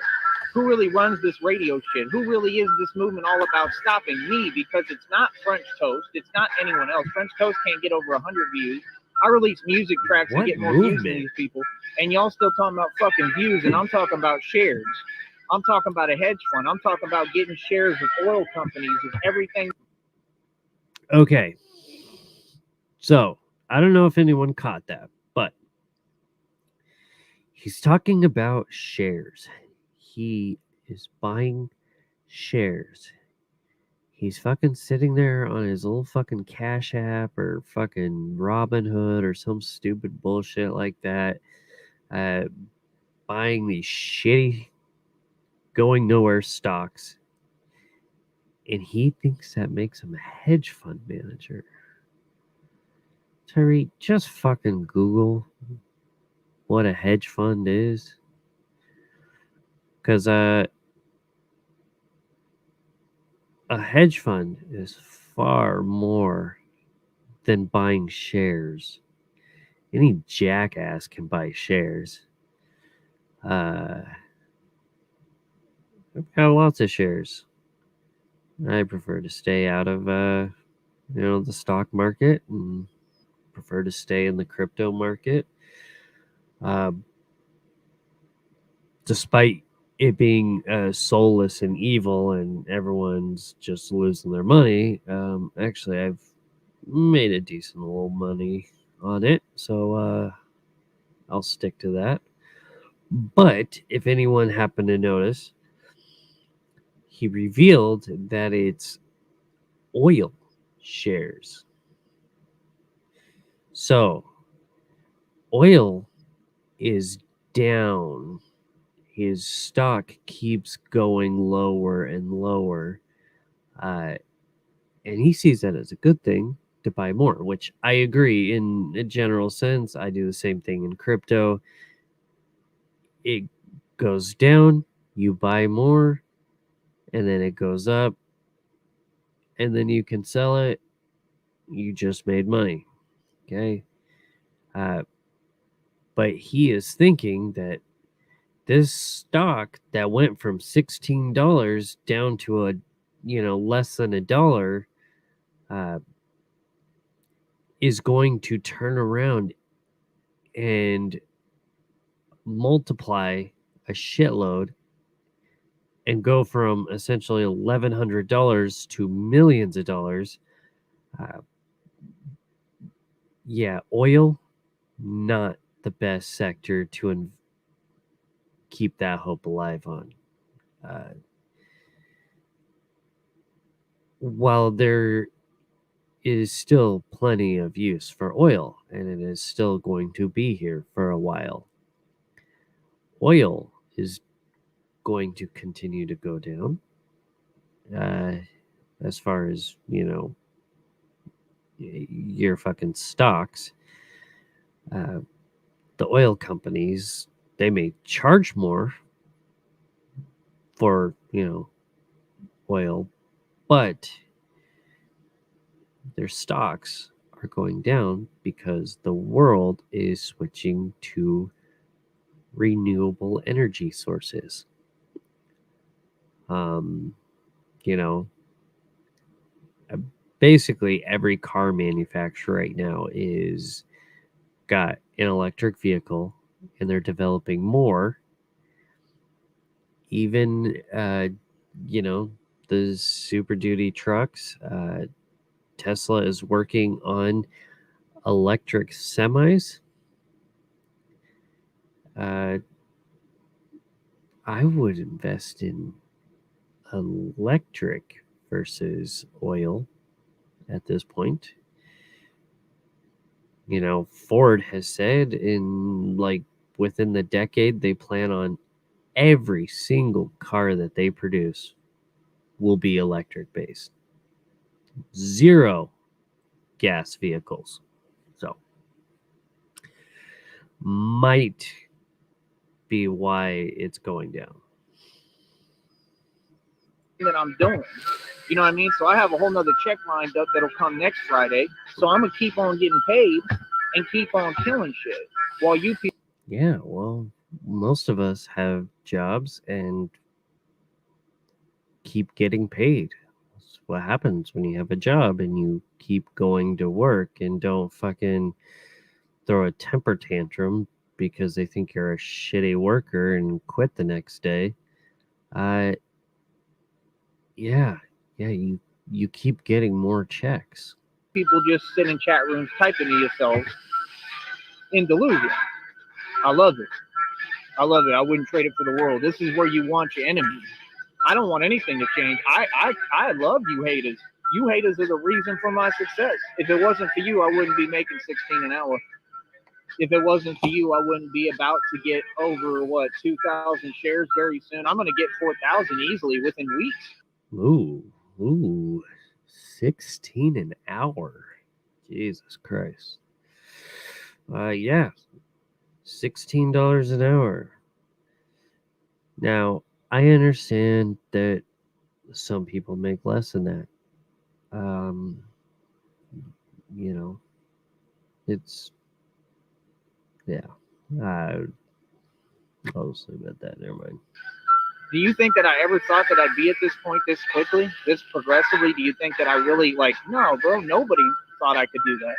Who really runs this radio shit? Who really is this movement all about? Stopping me, because it's not French Toast. It's not anyone else. French Toast can't get over 100 views. I release music tracks and get more views than these people. And y'all still talking about fucking views, and I'm talking about shares. I'm talking about a hedge fund. I'm talking about getting shares of oil companies, of everything. Okay. So, I don't know if anyone caught that, but he's talking about shares. He is buying shares. He's fucking sitting there on his little fucking Cash App or fucking Robinhood or some stupid bullshit like that, buying these shitty going nowhere stocks. And he thinks that makes him a hedge fund manager. Tyree, just fucking Google what a hedge fund is. Because a hedge fund is far more than buying shares. Any jackass can buy shares. I've got lots of shares. I prefer to stay out of the stock market and prefer to stay in the crypto market. Despite it being soulless and evil and everyone's just losing their money, actually I've made a decent little money on it, so I'll stick to that. But if anyone happened to notice, he revealed that it's oil shares. So oil is down. His stock keeps going lower and lower. And he sees that as a good thing to buy more, which I agree in a general sense. I do the same thing in crypto. It goes down, you buy more, and then it goes up, and then you can sell it. You just made money. Okay. But he is thinking that this stock that went from $16 down to less than $1 is going to turn around and multiply a shitload and go from essentially $1,100 to millions of dollars. Oil, not the best sector to keep that hope alive on. While there is still plenty of use for oil, and it is still going to be here for a while, oil is going to continue to go down. As far as, your fucking stocks, the oil companies, they may charge more for, oil, but their stocks are going down because the world is switching to renewable energy sources. Basically every car manufacturer right now is got an electric vehicle, and they're developing more. Even the Super Duty trucks, Tesla is working on electric semis. I would invest in electric versus oil at this point. Ford has said within the decade, they plan on every single car that they produce will be electric based. 0 gas vehicles. So might be why it's going down. That I'm doing. You know what I mean? So I have a whole nother check lined up that'll come next Friday. So I'm gonna keep on getting paid and keep on killing shit while you people. Yeah, well, most of us have jobs and keep getting paid. That's what happens when you have a job and you keep going to work and don't fucking throw a temper tantrum because they think you're a shitty worker and quit the next day. You keep getting more checks. People just sit in chat rooms typing to yourselves in delusion. I love it. I love it. I wouldn't trade it for the world. This is where you want your enemies. I don't want anything to change. I love you haters. You haters are the reason for my success. If it wasn't for you, I wouldn't be making 16 an hour. If it wasn't for you, I wouldn't be about to get over 2,000 shares very soon. I'm gonna get 4,000 easily within weeks. Ooh, 16 an hour. Jesus Christ. $16 an hour. Now, I understand that some people make less than that. It's, yeah. I'll just leave it at that. Never mind. Do you think that I ever thought that I'd be at this point this quickly, this progressively? Do you think that I really like? No, bro. Nobody thought I could do that.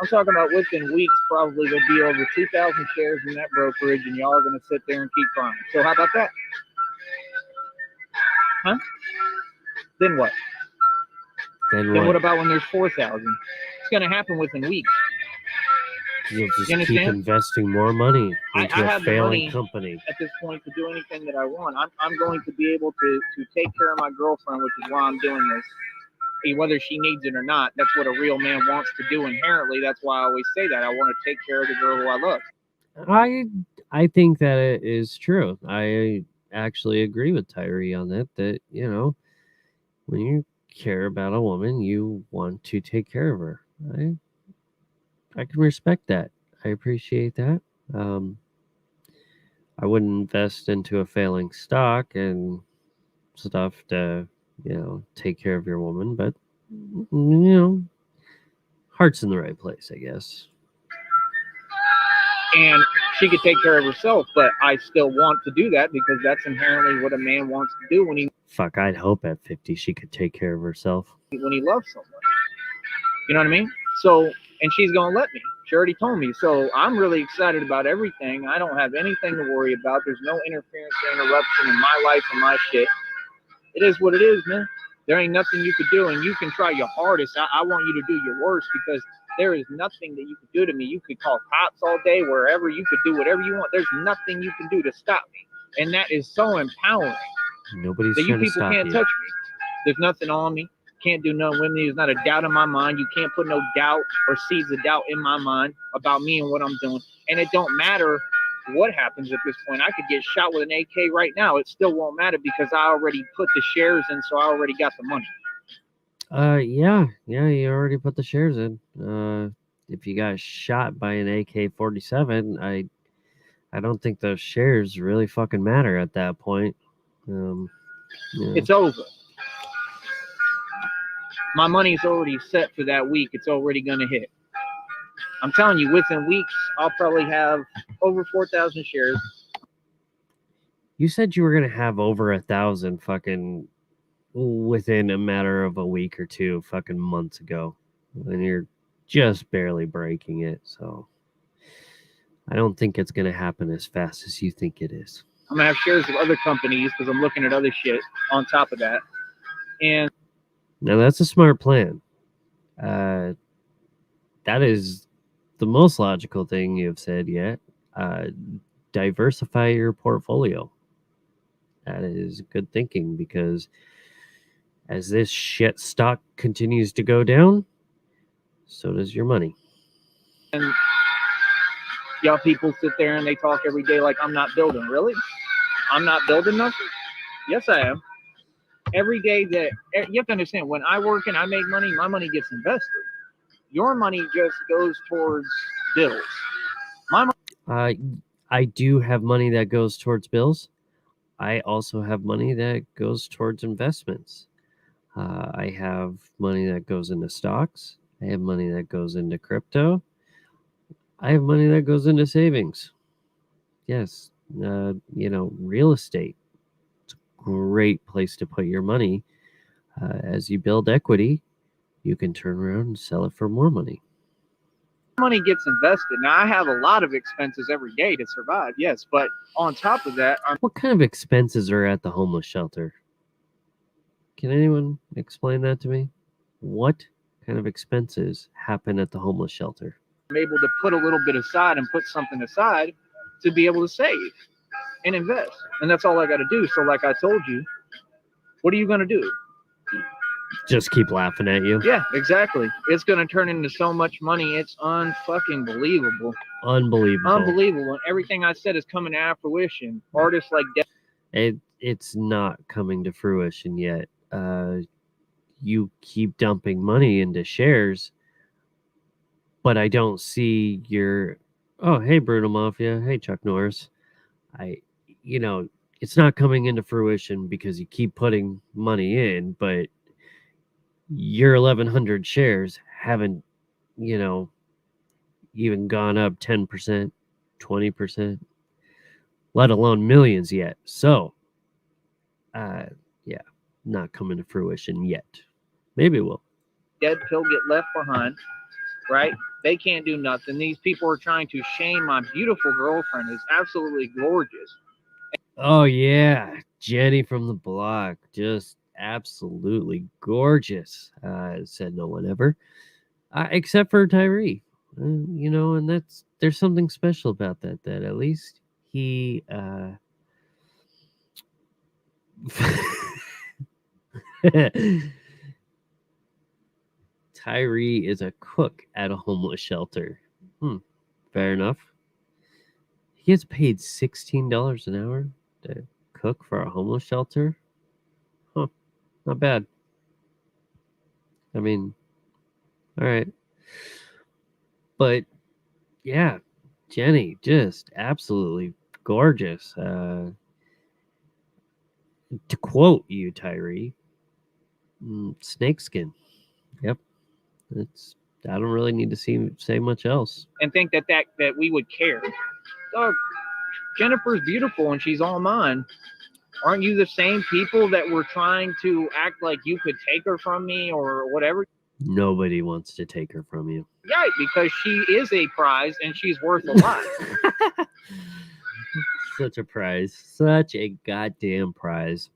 I'm talking about within weeks, probably there'll be over 2,000 shares in that brokerage, and y'all are gonna sit there and keep crying. So how about that? Huh? Then what? Then Then what what? about when there's 4,000? It's gonna happen within weeks. You'll just You keep understand? investing more money I into a have the failing money company. at this point to do anything that I want. I'm going to be able to take care of my girlfriend, which is why I'm doing this. Whether she needs it or not, that's what a real man wants to do inherently. That's why I always say that. I want to take care of the girl who I love. I think that it is true. I actually agree with Tyree on that. That when you care about a woman, you want to take care of her. I can respect that. I appreciate that. I wouldn't invest into a failing stock and stuff to take care of your woman, but heart's in the right place, I guess. And she could take care of herself, but I still want to do that because that's inherently what a man wants to do when he I'd hope at 50 she could take care of herself. when he loves someone. You know what I mean? So, and she's gonna let me. She already told me. So I'm really excited about everything. I don't have anything to worry about. There's no interference or interruption in my life and my shit. It is what it is, man. There ain't nothing you could do, and you can try your hardest. I want you to do your worst because there is nothing that you could do to me. You could call cops all day, wherever. You could do whatever you want. There's nothing you can do to stop me, and that is so empowering. Nobody's That you trying to people stop can't you. touch me. There's nothing on me. Can't do nothing with me. There's not a doubt in my mind. You can't put no doubt or seeds of doubt in my mind about me and what I'm doing. And it don't matter what happens at this point. I could get shot with an AK right now. It still won't matter because I already put the shares in, so I already got the money. Yeah, you already put the shares in. If you got shot by an AK-47, I don't think those shares really fucking matter at that point. Yeah. It's over. My money's already set for that week. It's already gonna hit. I'm telling you, within weeks, I'll probably have over 4,000 shares. You said you were gonna have over 1,000 fucking within a matter of a week or two fucking months ago, and you're just barely breaking it. So I don't think it's gonna happen as fast as you think it is. I'm gonna have shares of other companies because I'm looking at other shit on top of that. And now that's a smart plan. That is the most logical thing you've said yet. Diversify your portfolio. That is good thinking because as this shit stock continues to go down, so does your money. and y'all people sit there and they talk every day like I'm not building. Really? I'm not building nothing? Yes, I am. Every day that you have to understand, when I work and I make money, my money gets invested. Your money just goes towards bills. My money. I do have money that goes towards bills. I also have money that goes towards investments. I have money that goes into stocks. I have money that goes into crypto. I have money that goes into savings. Yes, real estate. It's a great place to put your money. As you build equity, you can turn around and sell it for more money. Money gets invested. Now, I have a lot of expenses every day to survive, yes, but on top of that, What kind of expenses are at the homeless shelter? Can anyone explain that to me? What kind of expenses happen at the homeless shelter? I'm able to put a little bit aside and put something aside to be able to save and invest. And that's all I got to do. So like I told you, what are you going to do? Just keep laughing at you. Yeah, exactly. It's going to turn into so much money. It's unfucking believable. Unbelievable. Unbelievable. And everything I said is coming to fruition. Artists like it's not coming to fruition yet. You keep dumping money into shares, but I don't see your. Oh, hey, Bruno Mafia. Hey, Chuck Norris. It's not coming into fruition because you keep putting money in, but your 1,100 shares haven't, even gone up 10%, 20%, let alone millions yet. So Yeah, not coming to fruition yet. Maybe it will. Dead pill get left behind, right? They can't do nothing. These people are trying to shame my beautiful girlfriend, who's absolutely gorgeous. Oh yeah, Jenny from the block, just absolutely gorgeous. Said no one ever, except for Tyree. And there's something special about that. That at least he. Tyree is a cook at a homeless shelter. Fair enough. He gets paid $16 an hour to cook for a homeless shelter. Huh. Not bad. I mean, all right. But yeah, Jenny, just absolutely gorgeous. To quote you, Tyree, snakeskin. Yep. I don't really need to say much else. And think that we would care. Dog, Jennifer's beautiful and she's all mine. Aren't you the same people that were trying to act like you could take her from me or whatever? Nobody wants to take her from you. Right, because she is a prize and she's worth a lot. Such a prize. Such a goddamn prize.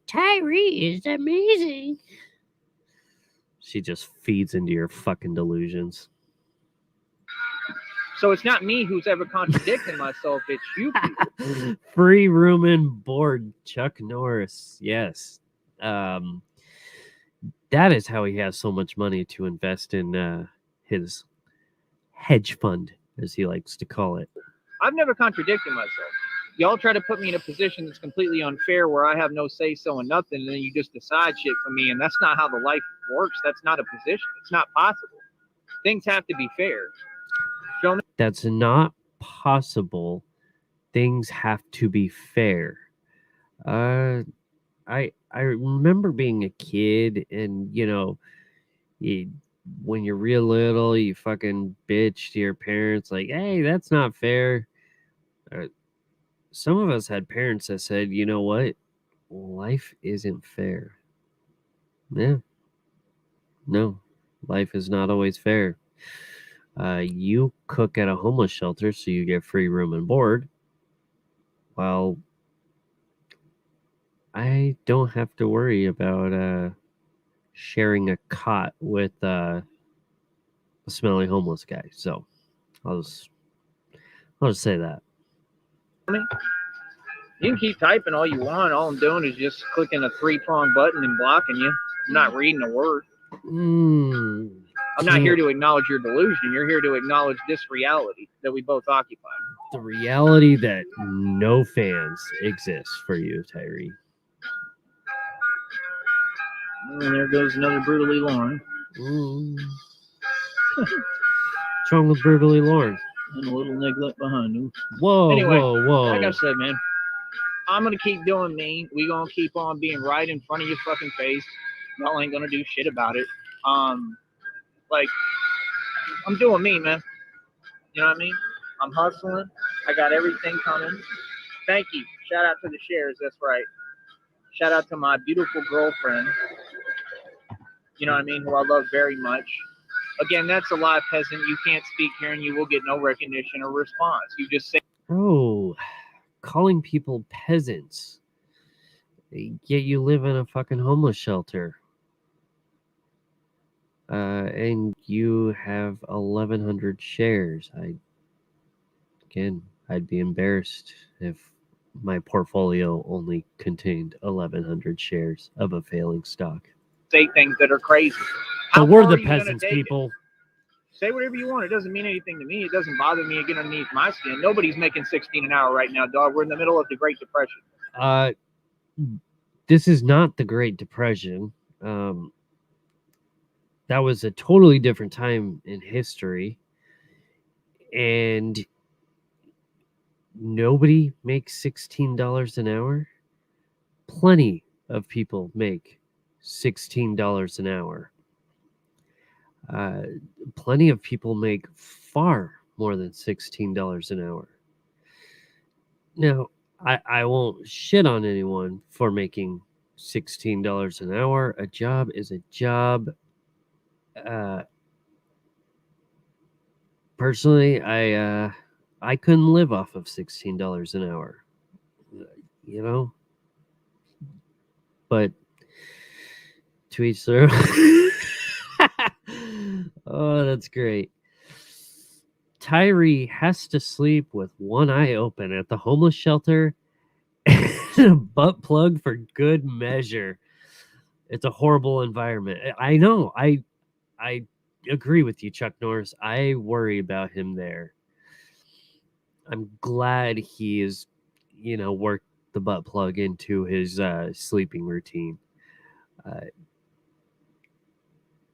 Tyree is amazing. She just feeds into your fucking delusions. So it's not me who's ever contradicting myself. It's you people. Free room and board, Chuck Norris. Yes. That is how he has so much money to invest in his hedge fund, as he likes to call it. I've never contradicted myself. Y'all try to put me in a position that's completely unfair where I have no say-so and nothing, and then you just decide shit for me, and that's not how the life works. That's not a position. It's not possible. Things have to be fair. Show me. That's not possible. Things have to be fair. I remember being a kid, and when you're real little, you fucking bitch to your parents like, "Hey, that's not fair." Some of us had parents that said, "You know what? Life isn't fair." Yeah. No, life is not always fair. You cook at a homeless shelter, so you get free room and board. Well, I don't have to worry about sharing a cot with a smelly homeless guy. So I'll just say that. You can keep typing all you want. All I'm doing is just clicking a 3-prong button and blocking you. I'm not reading a word. I'm not here to acknowledge your delusion. You're here to acknowledge this reality that we both occupy. The reality that no fans exist for you, Tyree. And there goes another Brutally Lauren. What's wrong with Brutally Lauren? And a little neglect behind him. Whoa, Anyway, whoa. Like I said, man, I'm going to keep doing me. We're going to keep on being right in front of your fucking face. Y'all ain't going to do shit about it. Like, I'm doing me, man. You know what I mean? I'm hustling. I got everything coming. Thank you. Shout out to the shares. That's right. Shout out to my beautiful girlfriend. You know what I mean? Who I love very much. Again, that's a live peasant. You can't speak here and you will get no recognition or response. You just say, oh, calling people peasants. Yet you live in a fucking homeless shelter. And you have 1,100 shares. I'd be embarrassed if my portfolio only contained 1,100 shares of a failing stock. Say things that are crazy. But we're the peasants, people. Say whatever you want. It doesn't mean anything to me. It doesn't bother me to get underneath my skin. Nobody's making $16 an hour right now, dog. We're in the middle of the Great Depression. This is not the Great Depression. That was a totally different time in history. And nobody makes $16 an hour. Plenty of people make $16 an hour. Plenty of people make far more than $16 an hour. Now, I won't shit on anyone for making $16 an hour. A job is a job. Personally, I couldn't live off of $16 an hour, you know. But to each their own. Oh, that's great. Tyree has to sleep with one eye open at the homeless shelter and a butt plug for good measure. It's a horrible environment. I know. I agree with you, Chuck Norris. I worry about him there. I'm glad he is, worked the butt plug into his sleeping routine.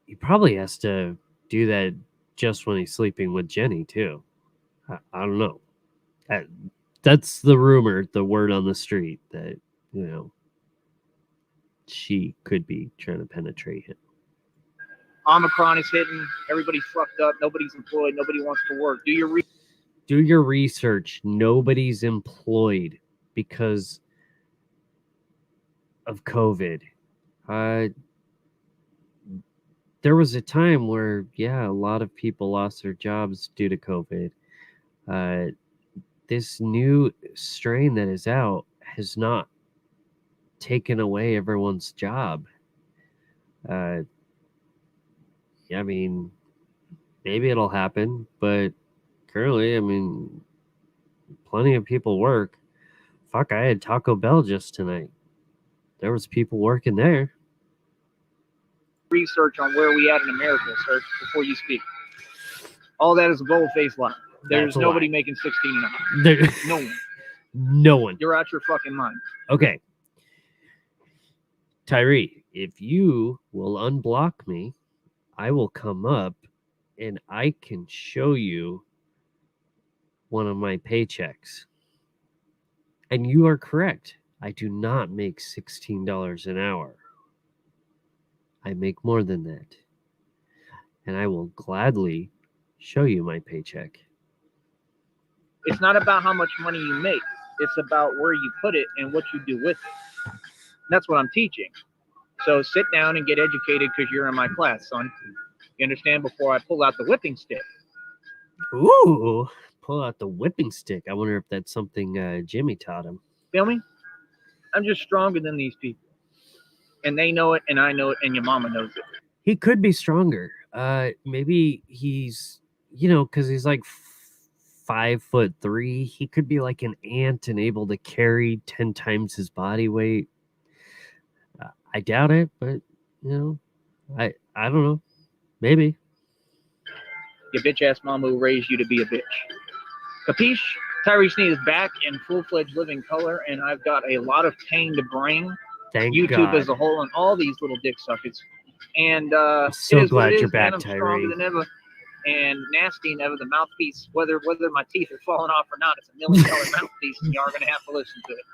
He probably has to do that just when he's sleeping with Jenny too. I don't know. That's the rumor, the word on the street that she could be trying to penetrate him. Omicron is hitting. Everybody's fucked up. Nobody's employed. Nobody wants to work. Do your research. Nobody's employed because of COVID. There was a time where, a lot of people lost their jobs due to COVID. This new strain that is out has not taken away everyone's job. I mean, maybe it'll happen, but currently, plenty of people work. Fuck, I had Taco Bell just tonight. There was people working there. Research on where we at in America, sir, before you speak. All that is a bold-faced lie. There's nobody making 16 an hour. No one. No one. You're out your fucking mind. Okay. Tyree, if you will unblock me, I will come up and I can show you one of my paychecks. And you are correct. I do not make $16 an hour. I make more than that. And I will gladly show you my paycheck. It's not about how much money you make. It's about where you put it and what you do with it. That's what I'm teaching. So sit down and get educated because you're in my class, son. You understand? Before I pull out the whipping stick. Ooh, pull out the whipping stick. I wonder if that's something Jimmy taught him. Feel me? I'm just stronger than these people. And they know it, and I know it, and your mama knows it. He could be stronger. Maybe he's, because he's like 5'3". He could be like an ant and able to carry 10 times his body weight. I doubt it, but I don't know. Maybe. Your bitch ass mama will raise you to be a bitch. Capiche? Tyree Sneed is back in full-fledged living color, and I've got a lot of pain to bring. Thank YouTube God. as a whole and all these little dick suckers. And I'm so glad you're back, I'm Tyree. Stronger than ever and nasty than ever. The mouthpiece, whether my teeth are falling off or not, it's $1 million mouthpiece, and y'all are gonna have to listen to it.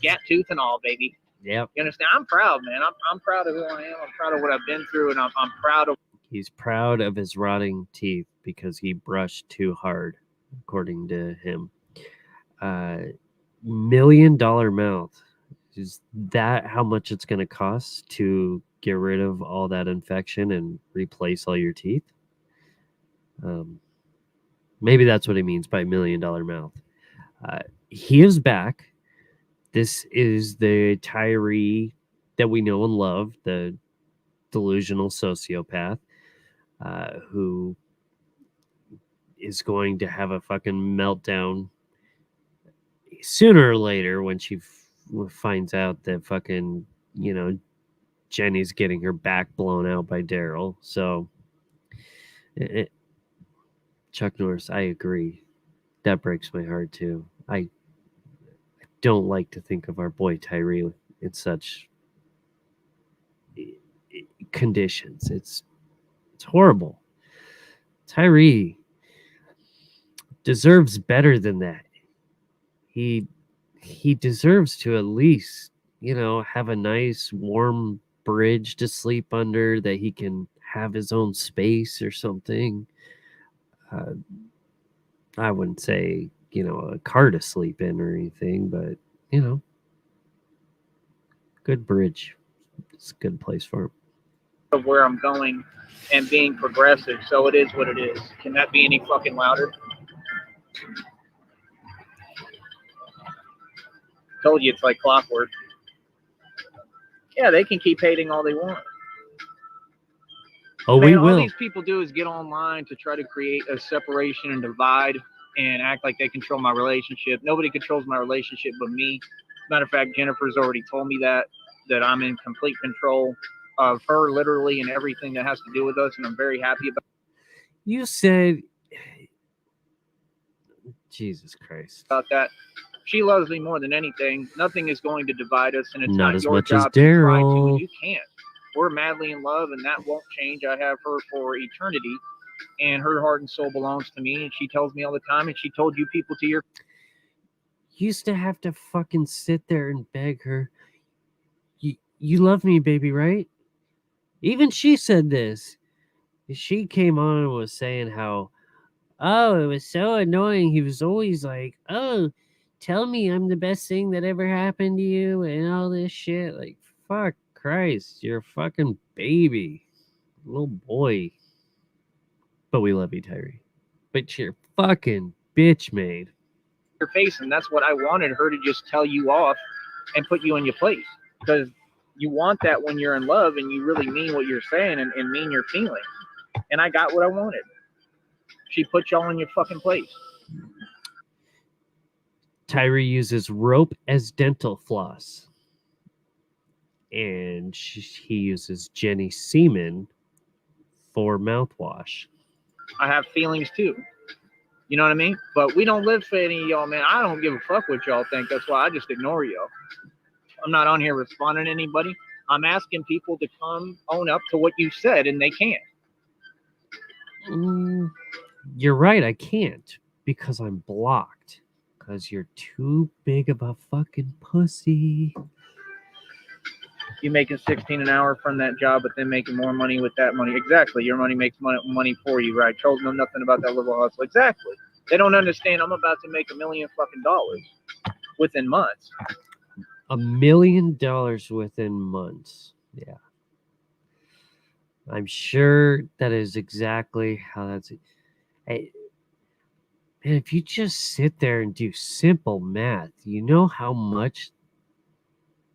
Gap tooth and all, baby. Yep. You understand? I'm proud, man. I'm proud of who I am. I'm proud of what I've been through, and I'm proud of. He's proud of his rotting teeth because he brushed too hard, according to him. $1 million mouth. Is that how much it's going to cost to get rid of all that infection and replace all your teeth? Maybe that's what he means by $1 million mouth. He is back. This is the Tyree that we know and love, the delusional sociopath who is going to have a fucking meltdown sooner or later when she finds out that fucking, Jenny's getting her back blown out by Daryl. So, Chuck Norris, I agree. That breaks my heart too. I don't like to think of our boy Tyree in such conditions. It's horrible. Tyree deserves better than that. He deserves to at least, have a nice warm bridge to sleep under, that he can have his own space or something. I wouldn't say a car to sleep in or anything, but good bridge. It's a good place for him. Of where I'm going and being progressive, so it is what it is. Can that be any fucking louder? Told you it's like clockwork. Yeah, they can keep hating all they want. Oh, Man, we all will. these people do is get online to try to create a separation and divide and act like they control my relationship. Nobody controls my relationship but me. Matter of fact, Jennifer's already told me that I'm in complete control of her literally and everything that has to do with us, and I'm very happy about You said, Jesus Christ. that. She loves me more than anything. Nothing is going to divide us, and it's Not not as your much as job to try to, Daryl. and you can't. We're madly in love, and that won't change. I have her for eternity, and her heart and soul belongs to me, and she tells me all the time, and she told you people to your Used to have to fucking sit there and beg her. You love me, baby, right? Even she said this. She came on and was saying how, oh, it was so annoying. He was always like, oh, tell me I'm the best thing that ever happened to you and all this shit. Like, fuck Christ, you're a fucking baby. Little boy. But we love you, Tyree. But you're fucking bitch made. face, and that's what I wanted her to just tell you off and put you in your place, because you want that when you're in love and you really mean what you're saying and mean your feelings. And I got what I wanted. She put y'all in your fucking place. Tyree uses rope as dental floss. And he uses Jenny semen for mouthwash. I have feelings too. You know what I mean? But we don't live for any of y'all, man. I don't give a fuck what y'all think. That's why I just ignore y'all. I'm not on here responding to anybody. I'm asking people to come own up to what you said, and they can't. You're right, I can't, because I'm blocked. Because you're too big of a fucking pussy. You making 16 an hour from that job, but then making more money with that money. Exactly. Your money makes money for you, right? Trolls know nothing about that little hustle. Exactly. They don't understand. I'm about to make $1 million fucking dollars within months. $1 million within months. Yeah. I'm sure that is exactly how that's. Hey, man, if you just sit there and do simple math, you know how much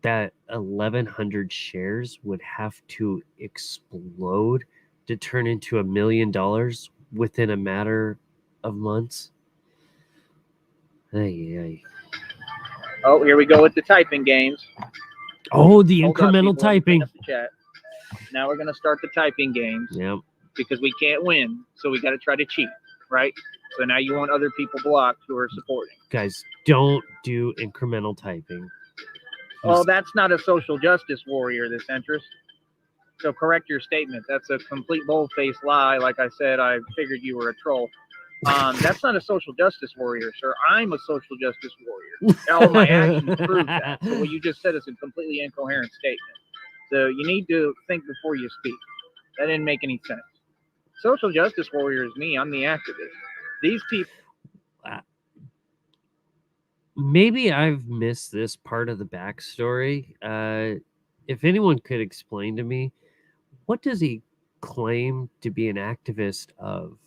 that 1,100 shares would have to explode to turn into $1 million within a matter of months. Hey. Oh, here we go with the typing games. Oh, the Hold incremental up, people. Let me clean typing. up the chat. Now we're going to start the typing games. Yep. Because we can't win, so we got to try to cheat, right? So now you want other people blocked who are supporting. Guys, don't do incremental typing. Oh, that's not a social justice warrior, this interest. So correct your statement. That's a complete bold-faced lie. Like I said, I figured you were a troll. That's not a social justice warrior, sir. I'm a social justice warrior. All my actions prove that. So what you just said is a completely incoherent statement. So you need to think before you speak. That didn't make any sense. Social justice warrior is me. I'm the activist. These people. Maybe I've missed this part of the backstory. If anyone could explain to me, what does he claim to be an activist of?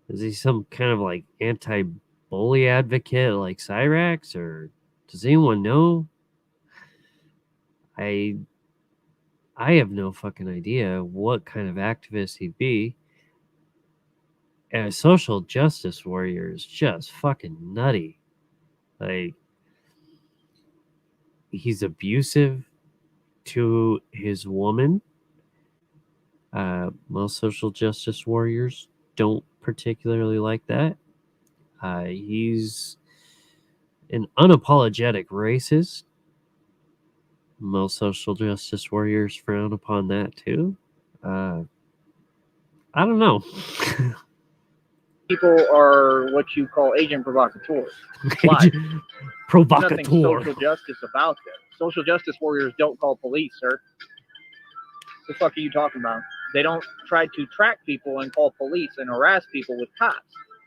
Is he some kind of like anti-bully advocate like Cyrax, or does anyone know? I have no fucking idea what kind of activist he'd be. And a social justice warrior is just fucking nutty. Like, he's abusive to his woman. Most social justice warriors don't particularly like that. He's an unapologetic racist. Most social justice warriors frown upon that too. I don't know. People are what you call agent provocateurs. Provocateur. Nothing social justice about them. Social justice warriors don't call police, sir. What the fuck are you talking about? They don't try to track people and call police and harass people with cops.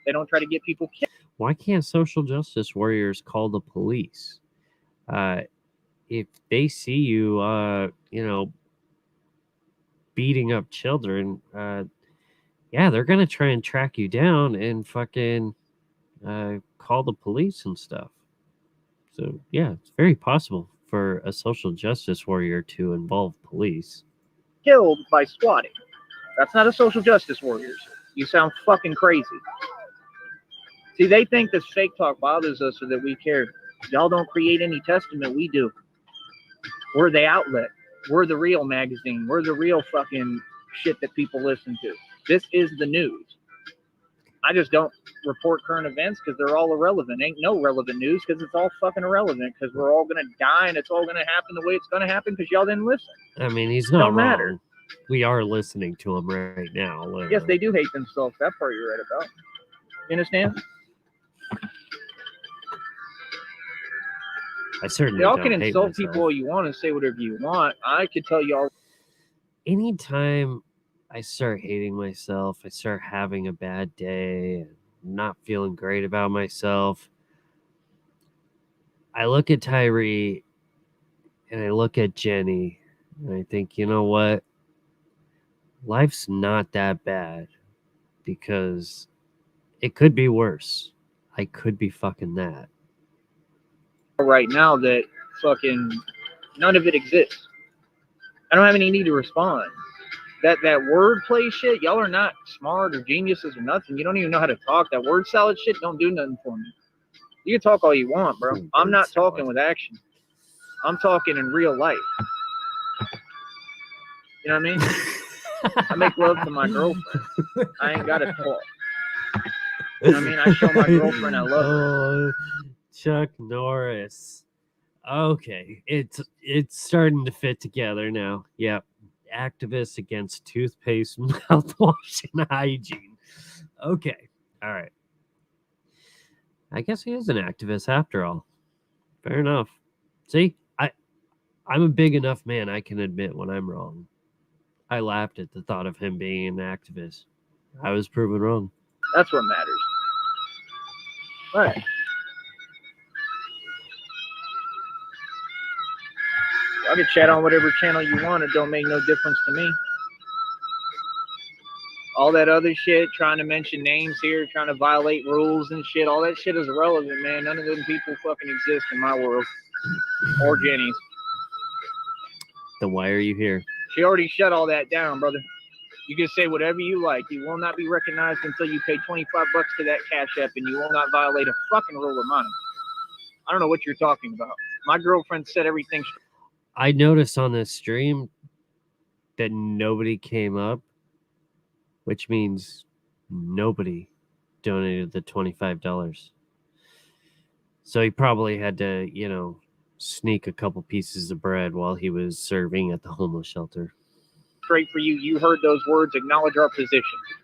They don't try to get people killed. Why can't social justice warriors call the police? If they see you, beating up children, yeah, they're gonna try and track you down and fucking call the police and stuff. So yeah, it's very possible for a social justice warrior to involve police. Killed by swatting. That's not a social justice warrior. You sound fucking crazy. See, they think this fake talk bothers us or that we care. Y'all don't create any testament. We do. We're the outlet. We're the real magazine. We're the real fucking shit that people listen to. This is the news. I just don't report current events because they're all irrelevant. Ain't no relevant news because it's all fucking irrelevant because we're all going to die and it's all going to happen the way it's going to happen because y'all didn't listen. I mean, he's not Don't wrong. matter. We are listening to him right now. Yes, they do hate themselves. That part you're right about. You understand? I certainly Y'all don't can hate insult myself. people all you want and say whatever you want. I could tell y'all. Anytime I start hating myself, I start having a bad day, and not feeling great about myself, I look at Tyree and I look at Jenny and I think, you know what? Life's not that bad because it could be worse. I could be fucking that. Right now that fucking none of it exists. I don't have any need to respond. That wordplay shit, y'all are not smart or geniuses or nothing. You don't even know how to talk. That word salad shit don't do nothing for me. You can talk all you want, bro. I'm not talking with action. I'm talking in real life. You know what I mean? I make love to my girlfriend. I ain't got to talk. You know what I mean? I show my girlfriend I love her. Oh, Chuck Norris. Okay, it's starting to fit together now. Yep, activists against toothpaste, mouthwash, and hygiene. Okay, all right. I guess he is an activist after all. Fair enough. See, I'm a big enough man. I can admit when I'm wrong. I laughed at the thought of him being an activist. I was proven wrong. That's what matters. Right. I can chat on whatever channel you want. It don't make no difference to me. All that other shit, trying to mention names here, trying to violate rules and shit, all that shit is irrelevant, man. None of them people fucking exist in my world. Or Jenny's. Then why are you here? She already shut all that down, brother. You can say whatever you like. You will not be recognized until you pay $25 to that Cash App, and you will not violate a fucking rule of mine. I don't know what you're talking about. My girlfriend said everything. I noticed on this stream that nobody came up, which means nobody donated the $25. So he probably had to, sneak a couple pieces of bread while he was serving at the homeless shelter. Straight for you. You heard those words. Acknowledge our position.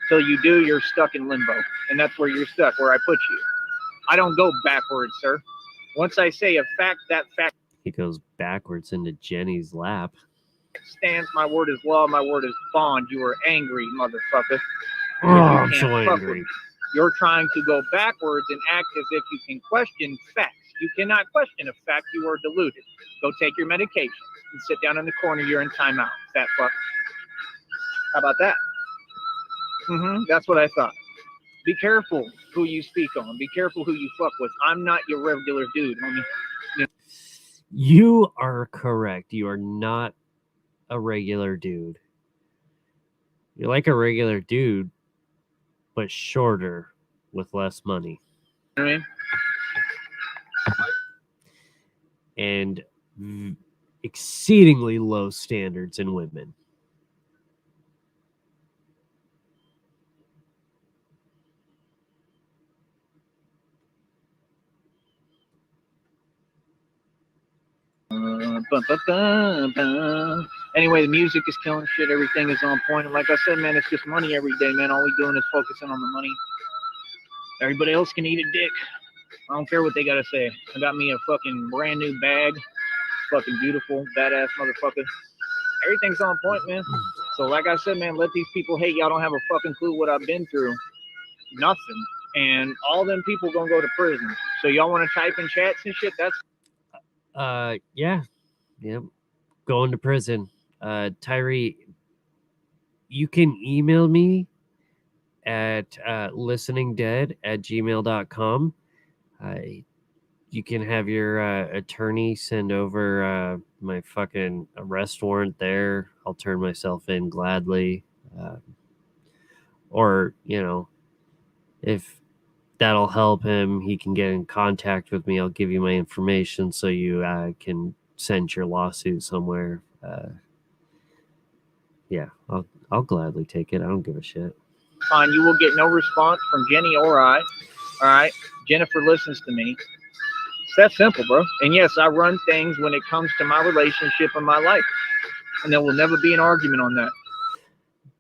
Till you do, you're stuck in limbo. And that's where you're stuck, where I put you. I don't go backwards, sir. Once I say a fact, that fact He goes backwards into Jenny's lap. stands. My word is law. My word is bond. You are angry, motherfucker. Oh, I'm so angry. You're trying to go backwards and act as if you can question facts. You cannot question a fact. You are deluded. Go take your medication and sit down in the corner. You're in timeout, fat fuck. How about that? That's what I thought. Be careful who you speak on. Be careful who you fuck with. I'm not your regular dude, homie. You are correct. You are not a regular dude. You're like a regular dude, but shorter with less money. You know what I mean? And exceedingly low standards in women. Anyway, the music is killing shit. Everything is on point. And like I said, man, it's just money every day, man. All we doing is focusing on the money. Everybody else can eat a dick. I don't care what they gotta say. I got me a fucking brand new bag. Fucking beautiful, badass motherfucker. Everything's on point, man. So like I said, man, let these people hate. Y'all don't have a fucking clue what I've been through. Nothing. and all them people gonna go to prison. So y'all want to type in chats and shit? That's Yeah. Yep. Going to prison. Tyree, you can email me at listeningdead@gmail.com. You can have your attorney send over my fucking arrest warrant there. I'll turn myself in gladly. Or, if that'll help him, he can get in contact with me. I'll give you my information so you can send your lawsuit somewhere. Yeah, I'll gladly take it. I don't give a shit. fine. You will get no response from Jenny or I. All right. Jennifer listens to me. It's that simple, bro. And yes, I run things when it comes to my relationship and my life. And there will never be an argument on that.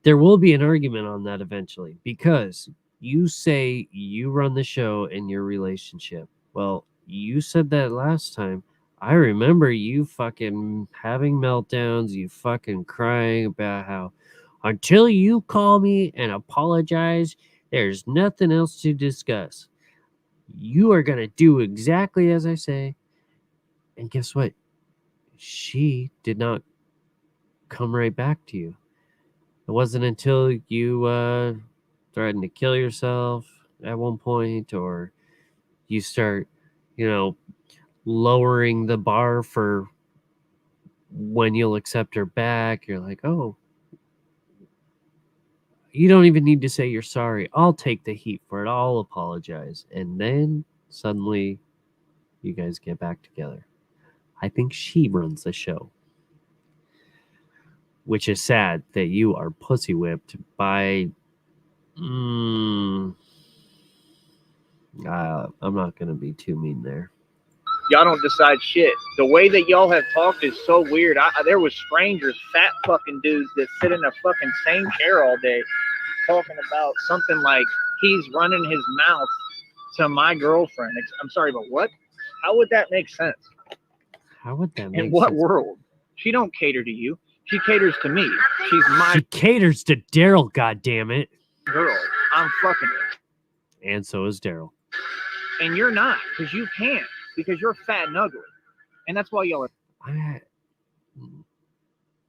There will be an argument on that eventually because you say you run the show in your relationship. Well, you said that last time. I remember you fucking having meltdowns, you fucking crying about how until you call me and apologize, there's nothing else to discuss. You are going to do exactly as I say. And guess what? She did not come right back to you. It wasn't until you threatened to kill yourself at one point, or you start, lowering the bar for when you'll accept her back. You're like, oh, you don't even need to say you're sorry. I'll take the heat for it. I'll apologize. And then suddenly you guys get back together. I think she runs the show. Which is sad that you are pussy whipped by. I'm not going to be too mean there. Y'all don't decide shit. The way that y'all have talked is so weird. There was strangers, fat fucking dudes that sit in a fucking same chair all day talking about something like he's running his mouth to my girlfriend. I'm sorry, but what? How would that make sense? How would that make sense? In what world? She don't cater to you. She caters to me. She caters to Daryl, goddammit. Girl. I'm fucking her. And so is Daryl. And you're not, because you can't, because you're fat and ugly. And that's why y'all are.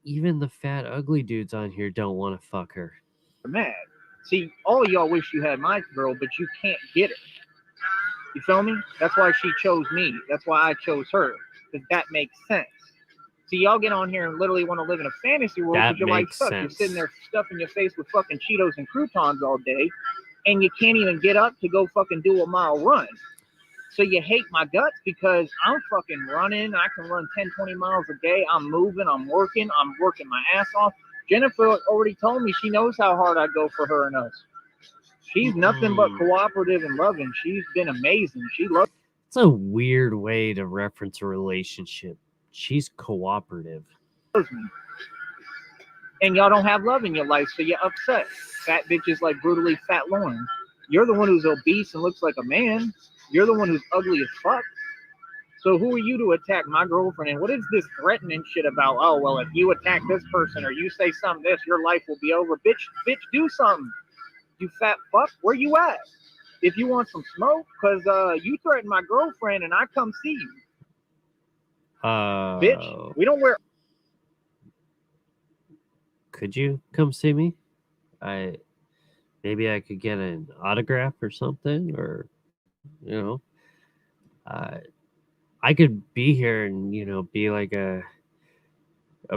Even the fat, ugly dudes on here don't want to fuck her. Mad. See, all of y'all wish you had my girl, but you can't get it. You feel me? That's why she chose me. That's why I chose her. Because that makes sense. See, y'all get on here and literally want to live in a fantasy world because you're like, fuck, you're sitting there stuffing your face with fucking Cheetos and croutons all day, and you can't even get up to go fucking do a mile run. So you hate my guts because I'm fucking running. I can run 10, 20 miles a day. I'm moving. I'm working my ass off. Jennifer already told me she knows how hard I go for her and us. She's nothing but cooperative and loving. She's been amazing. She loves. It's a weird way to reference a relationship. She's cooperative. And y'all don't have love in your life, so you're upset. Fat bitches like brutally fat Lauren. You're the one who's obese and looks like a man. You're the one who's ugly as fuck. So who are you to attack my girlfriend? And what is this threatening shit about? Oh, well, if you attack this person or you say something this, your life will be over. Bitch, do something. You fat fuck. Where you at? If you want some smoke, because you threatened my girlfriend and I come see you. Bitch, we don't wear. Could you come see me? Maybe I could get an autograph or something, or I could be here and be like a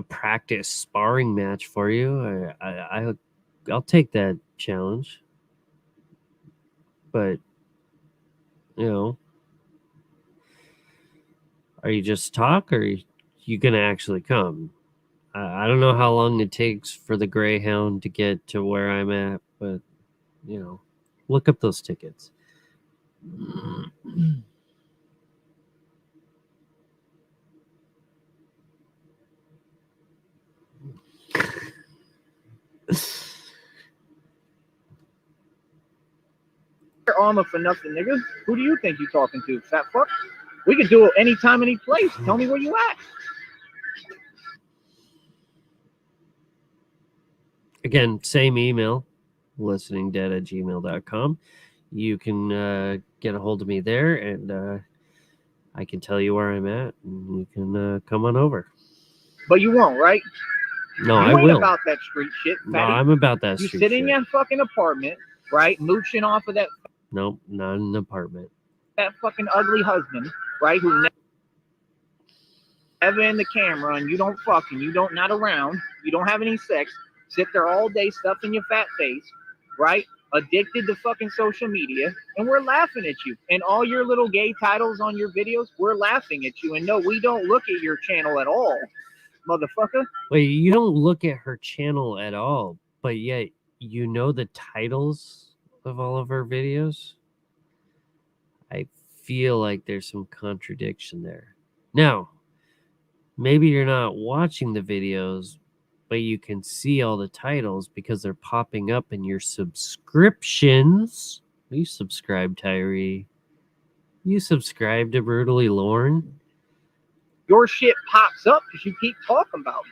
practice sparring match for you. I'll take that challenge, but are you just talk, or are you gonna actually come? I don't know how long it takes for the Greyhound to get to where I'm at, but look up those tickets. Armor for nothing, nigga. Who do you think you're talking to, fat fuck? We could do it anytime, any place. Tell me where you at. Again, same email, listeningdead@gmail.com. you can get a hold of me there, and I can tell you where I'm at, and you can come on over. But you won't, right? No, You I ain't will. about that street shit, No, fatty. I'm about that You street sit shit. in your fucking apartment, right, mooching off of that Nope, not an apartment. fucking ugly husband, right, who never in the camera, and you don't fucking, you don't not around, you don't have any sex, sit there all day stuffing your fat face, right? Addicted to fucking social media, and we're laughing at you. And all your little gay titles on your videos, we're laughing at you. And no, we don't look at your channel at all, motherfucker. Wait, you don't look at her channel at all, but yet you know the titles of all of her videos? I feel like there's some contradiction there. Now, maybe you're not watching the videos, but you can see all the titles because they're popping up in your subscriptions. You subscribe, Tyree. You subscribe to Brutally Lorne. Your shit pops up because you keep talking about me.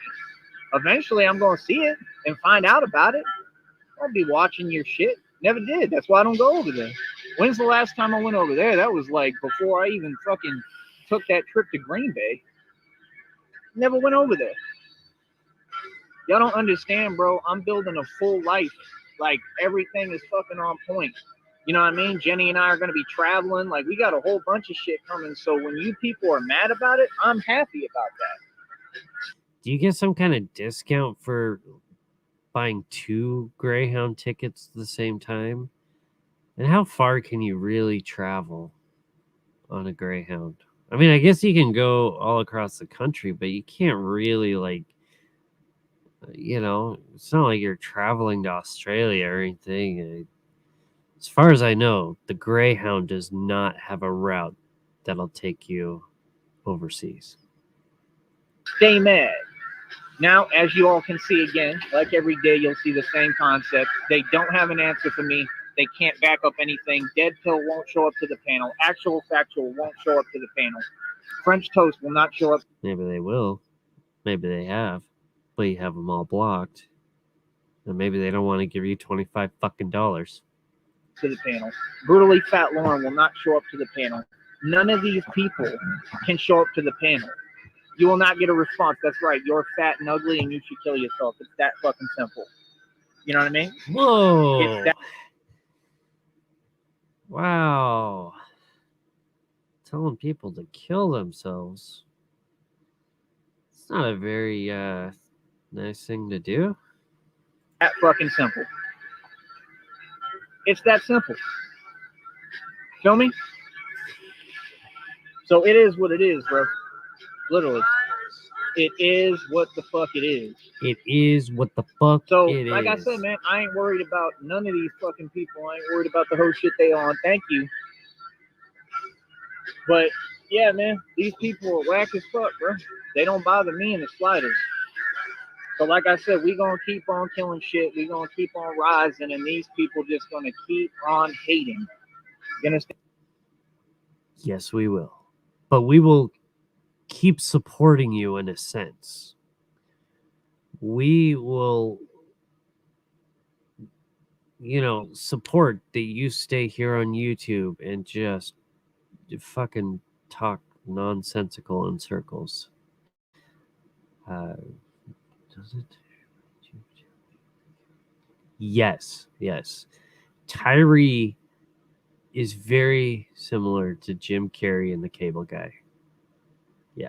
Eventually, I'm going to see it and find out about it. I'll be watching your shit. Never did. That's why I don't go over there. When's the last time I went over there? That was like before I even fucking took that trip to Green Bay. Never went over there. Y'all don't understand, bro. I'm building a full life. Like, everything is fucking on point. You know what I mean? Jenny and I are going to be traveling. Like, we got a whole bunch of shit coming. So when you people are mad about it, I'm happy about that. Do you get some kind of discount for buying 2 Greyhound tickets at the same time? And how far can you really travel on a Greyhound? I mean, I guess you can go all across the country, but you can't really, like, it's not like you're traveling to Australia or anything. As far as I know, the Greyhound does not have a route that'll take you overseas. Stay mad. Now, as you all can see again, like every day, you'll see the same concept. They don't have an answer for me. They can't back up anything. Dead Pill won't show up to the panel. Actual Factual won't show up to the panel. French Toast will not show up. Maybe they will. Maybe they have. But you have them all blocked. And maybe they don't want to give you $25 fucking dollars To the panel. Brutally Fat Lauren will not show up to the panel. None of these people can show up to the panel. You will not get a response. That's right. You're fat and ugly and you should kill yourself. It's that fucking simple. You know what I mean? Whoa. It's that. Wow. Telling people to kill themselves. It's not a very nice thing to do. That fucking simple. It's that simple. Feel me? So it is what it is, bro. Literally. It is what the fuck it is. It is what the fuck So, it like is. I said, man, I ain't worried about none of these fucking people. I ain't worried about the whole shit they on. Thank you. But, yeah, man, these people are whack as fuck, bro. They don't bother me in the slightest. So, like I said, we gonna keep on killing shit. We gonna keep on rising, and these people just gonna keep on hating. You understand? Yes, we will. But we will keep supporting you in a sense. We will, support that you stay here on YouTube and just fucking talk nonsensical in circles. Does it? Yes. Tyree is very similar to Jim Carrey and the Cable Guy. Yeah.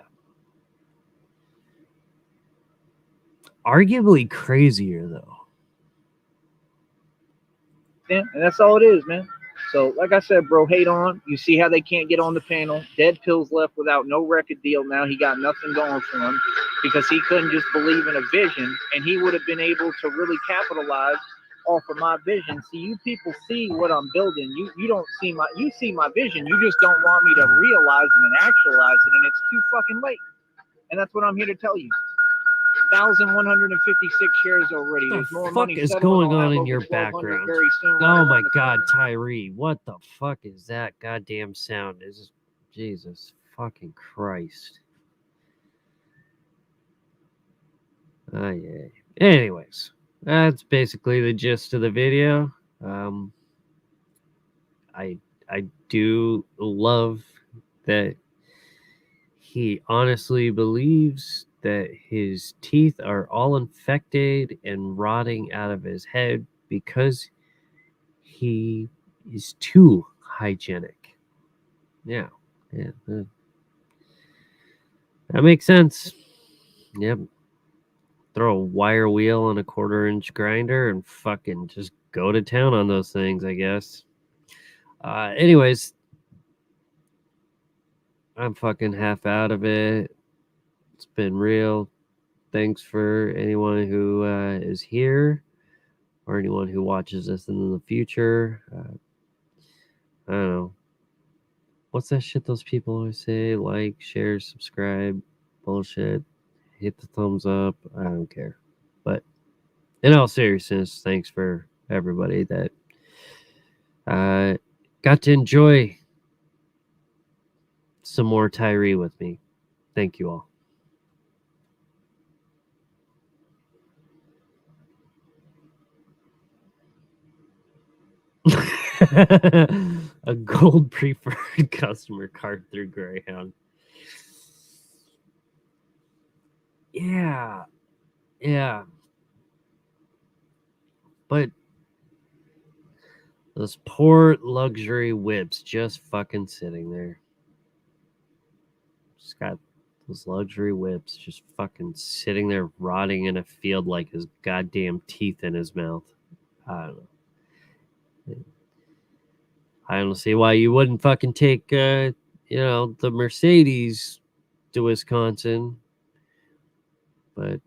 Arguably crazier, though. Yeah, and that's all it is, man. So, like I said, bro, hate on. You see how they can't get on the panel. Dead Pill's left without no record deal now. He got nothing going for him because he couldn't just believe in a vision, and he would have been able to really capitalize off of my vision. See, you people see what I'm building. You don't see you see my vision. You just don't want me to realize it and actualize it, and it's too fucking late. And that's what I'm here to tell you. 1,156 shares already. There's more money is settling going on in over your 1,200 background? very soon. Oh my God, Tyree! What the fuck is that goddamn sound? Is Jesus fucking Christ? Oh yeah. Anyways, that's basically the gist of the video. I do love that he honestly believes that his teeth are all infected and rotting out of his head because he is too hygienic. Yeah. That makes sense. Yep. Throw a wire wheel on a 1/4-inch grinder and fucking just go to town on those things, I guess. Anyways, I'm fucking half out of it. It's been real. Thanks for anyone who is here or anyone who watches this in the future. I don't know. What's that shit those people always say? Like, share, subscribe, bullshit. Hit the thumbs up. I don't care. But in all seriousness, thanks for everybody that got to enjoy some more Tyree with me. Thank you all. A gold preferred customer card through Greyhound. Yeah. But those poor luxury whips just fucking sitting there. Just got those luxury whips just fucking sitting there rotting in a field like his goddamn teeth in his mouth. I don't know. I don't see why you wouldn't fucking take, the Mercedes to Wisconsin. But I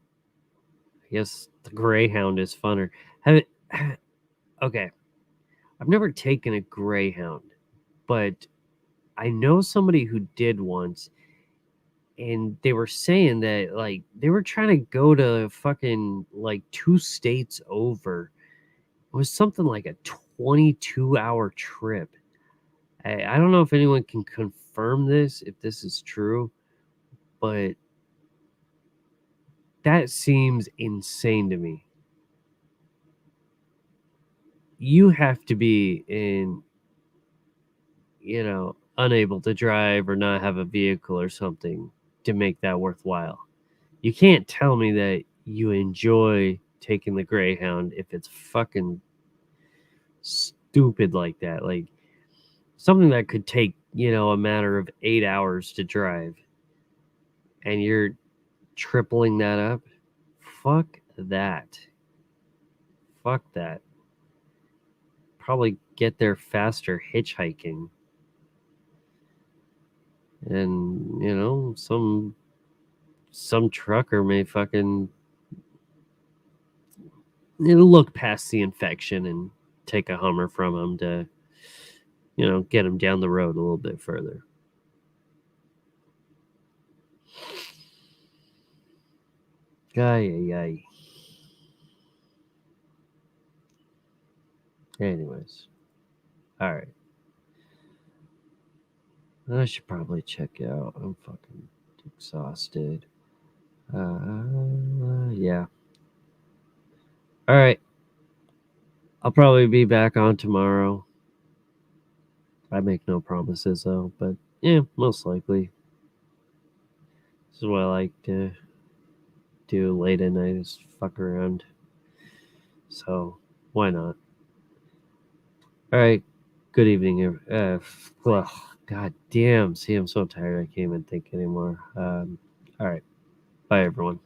guess the Greyhound is funner. Okay. I've never taken a Greyhound, but I know somebody who did once, and they were saying that, like, they were trying to go to fucking, like, 2 states over. It was something like a 22-hour trip. I don't know if anyone can confirm this, if this is true, but that seems insane to me. You have to be unable to drive or not have a vehicle or something to make that worthwhile. You can't tell me that you enjoy taking the Greyhound if it's fucking stupid like that. Like, something that could take, a matter of 8 hours to drive, and you're tripling that up. Fuck that. Probably get there faster hitchhiking. And, some trucker may fucking look past the infection and take a Hummer from him to, get him down the road a little bit further. Ay. Anyways. All right. I should probably check out. I'm fucking exhausted. Yeah. All right. I'll probably be back on tomorrow. I make no promises, though, but yeah, most likely. This is what I like to do late at night, is fuck around. So, why not? All right. Good evening. God damn. See, I'm so tired. I can't even think anymore. All right. Bye, everyone.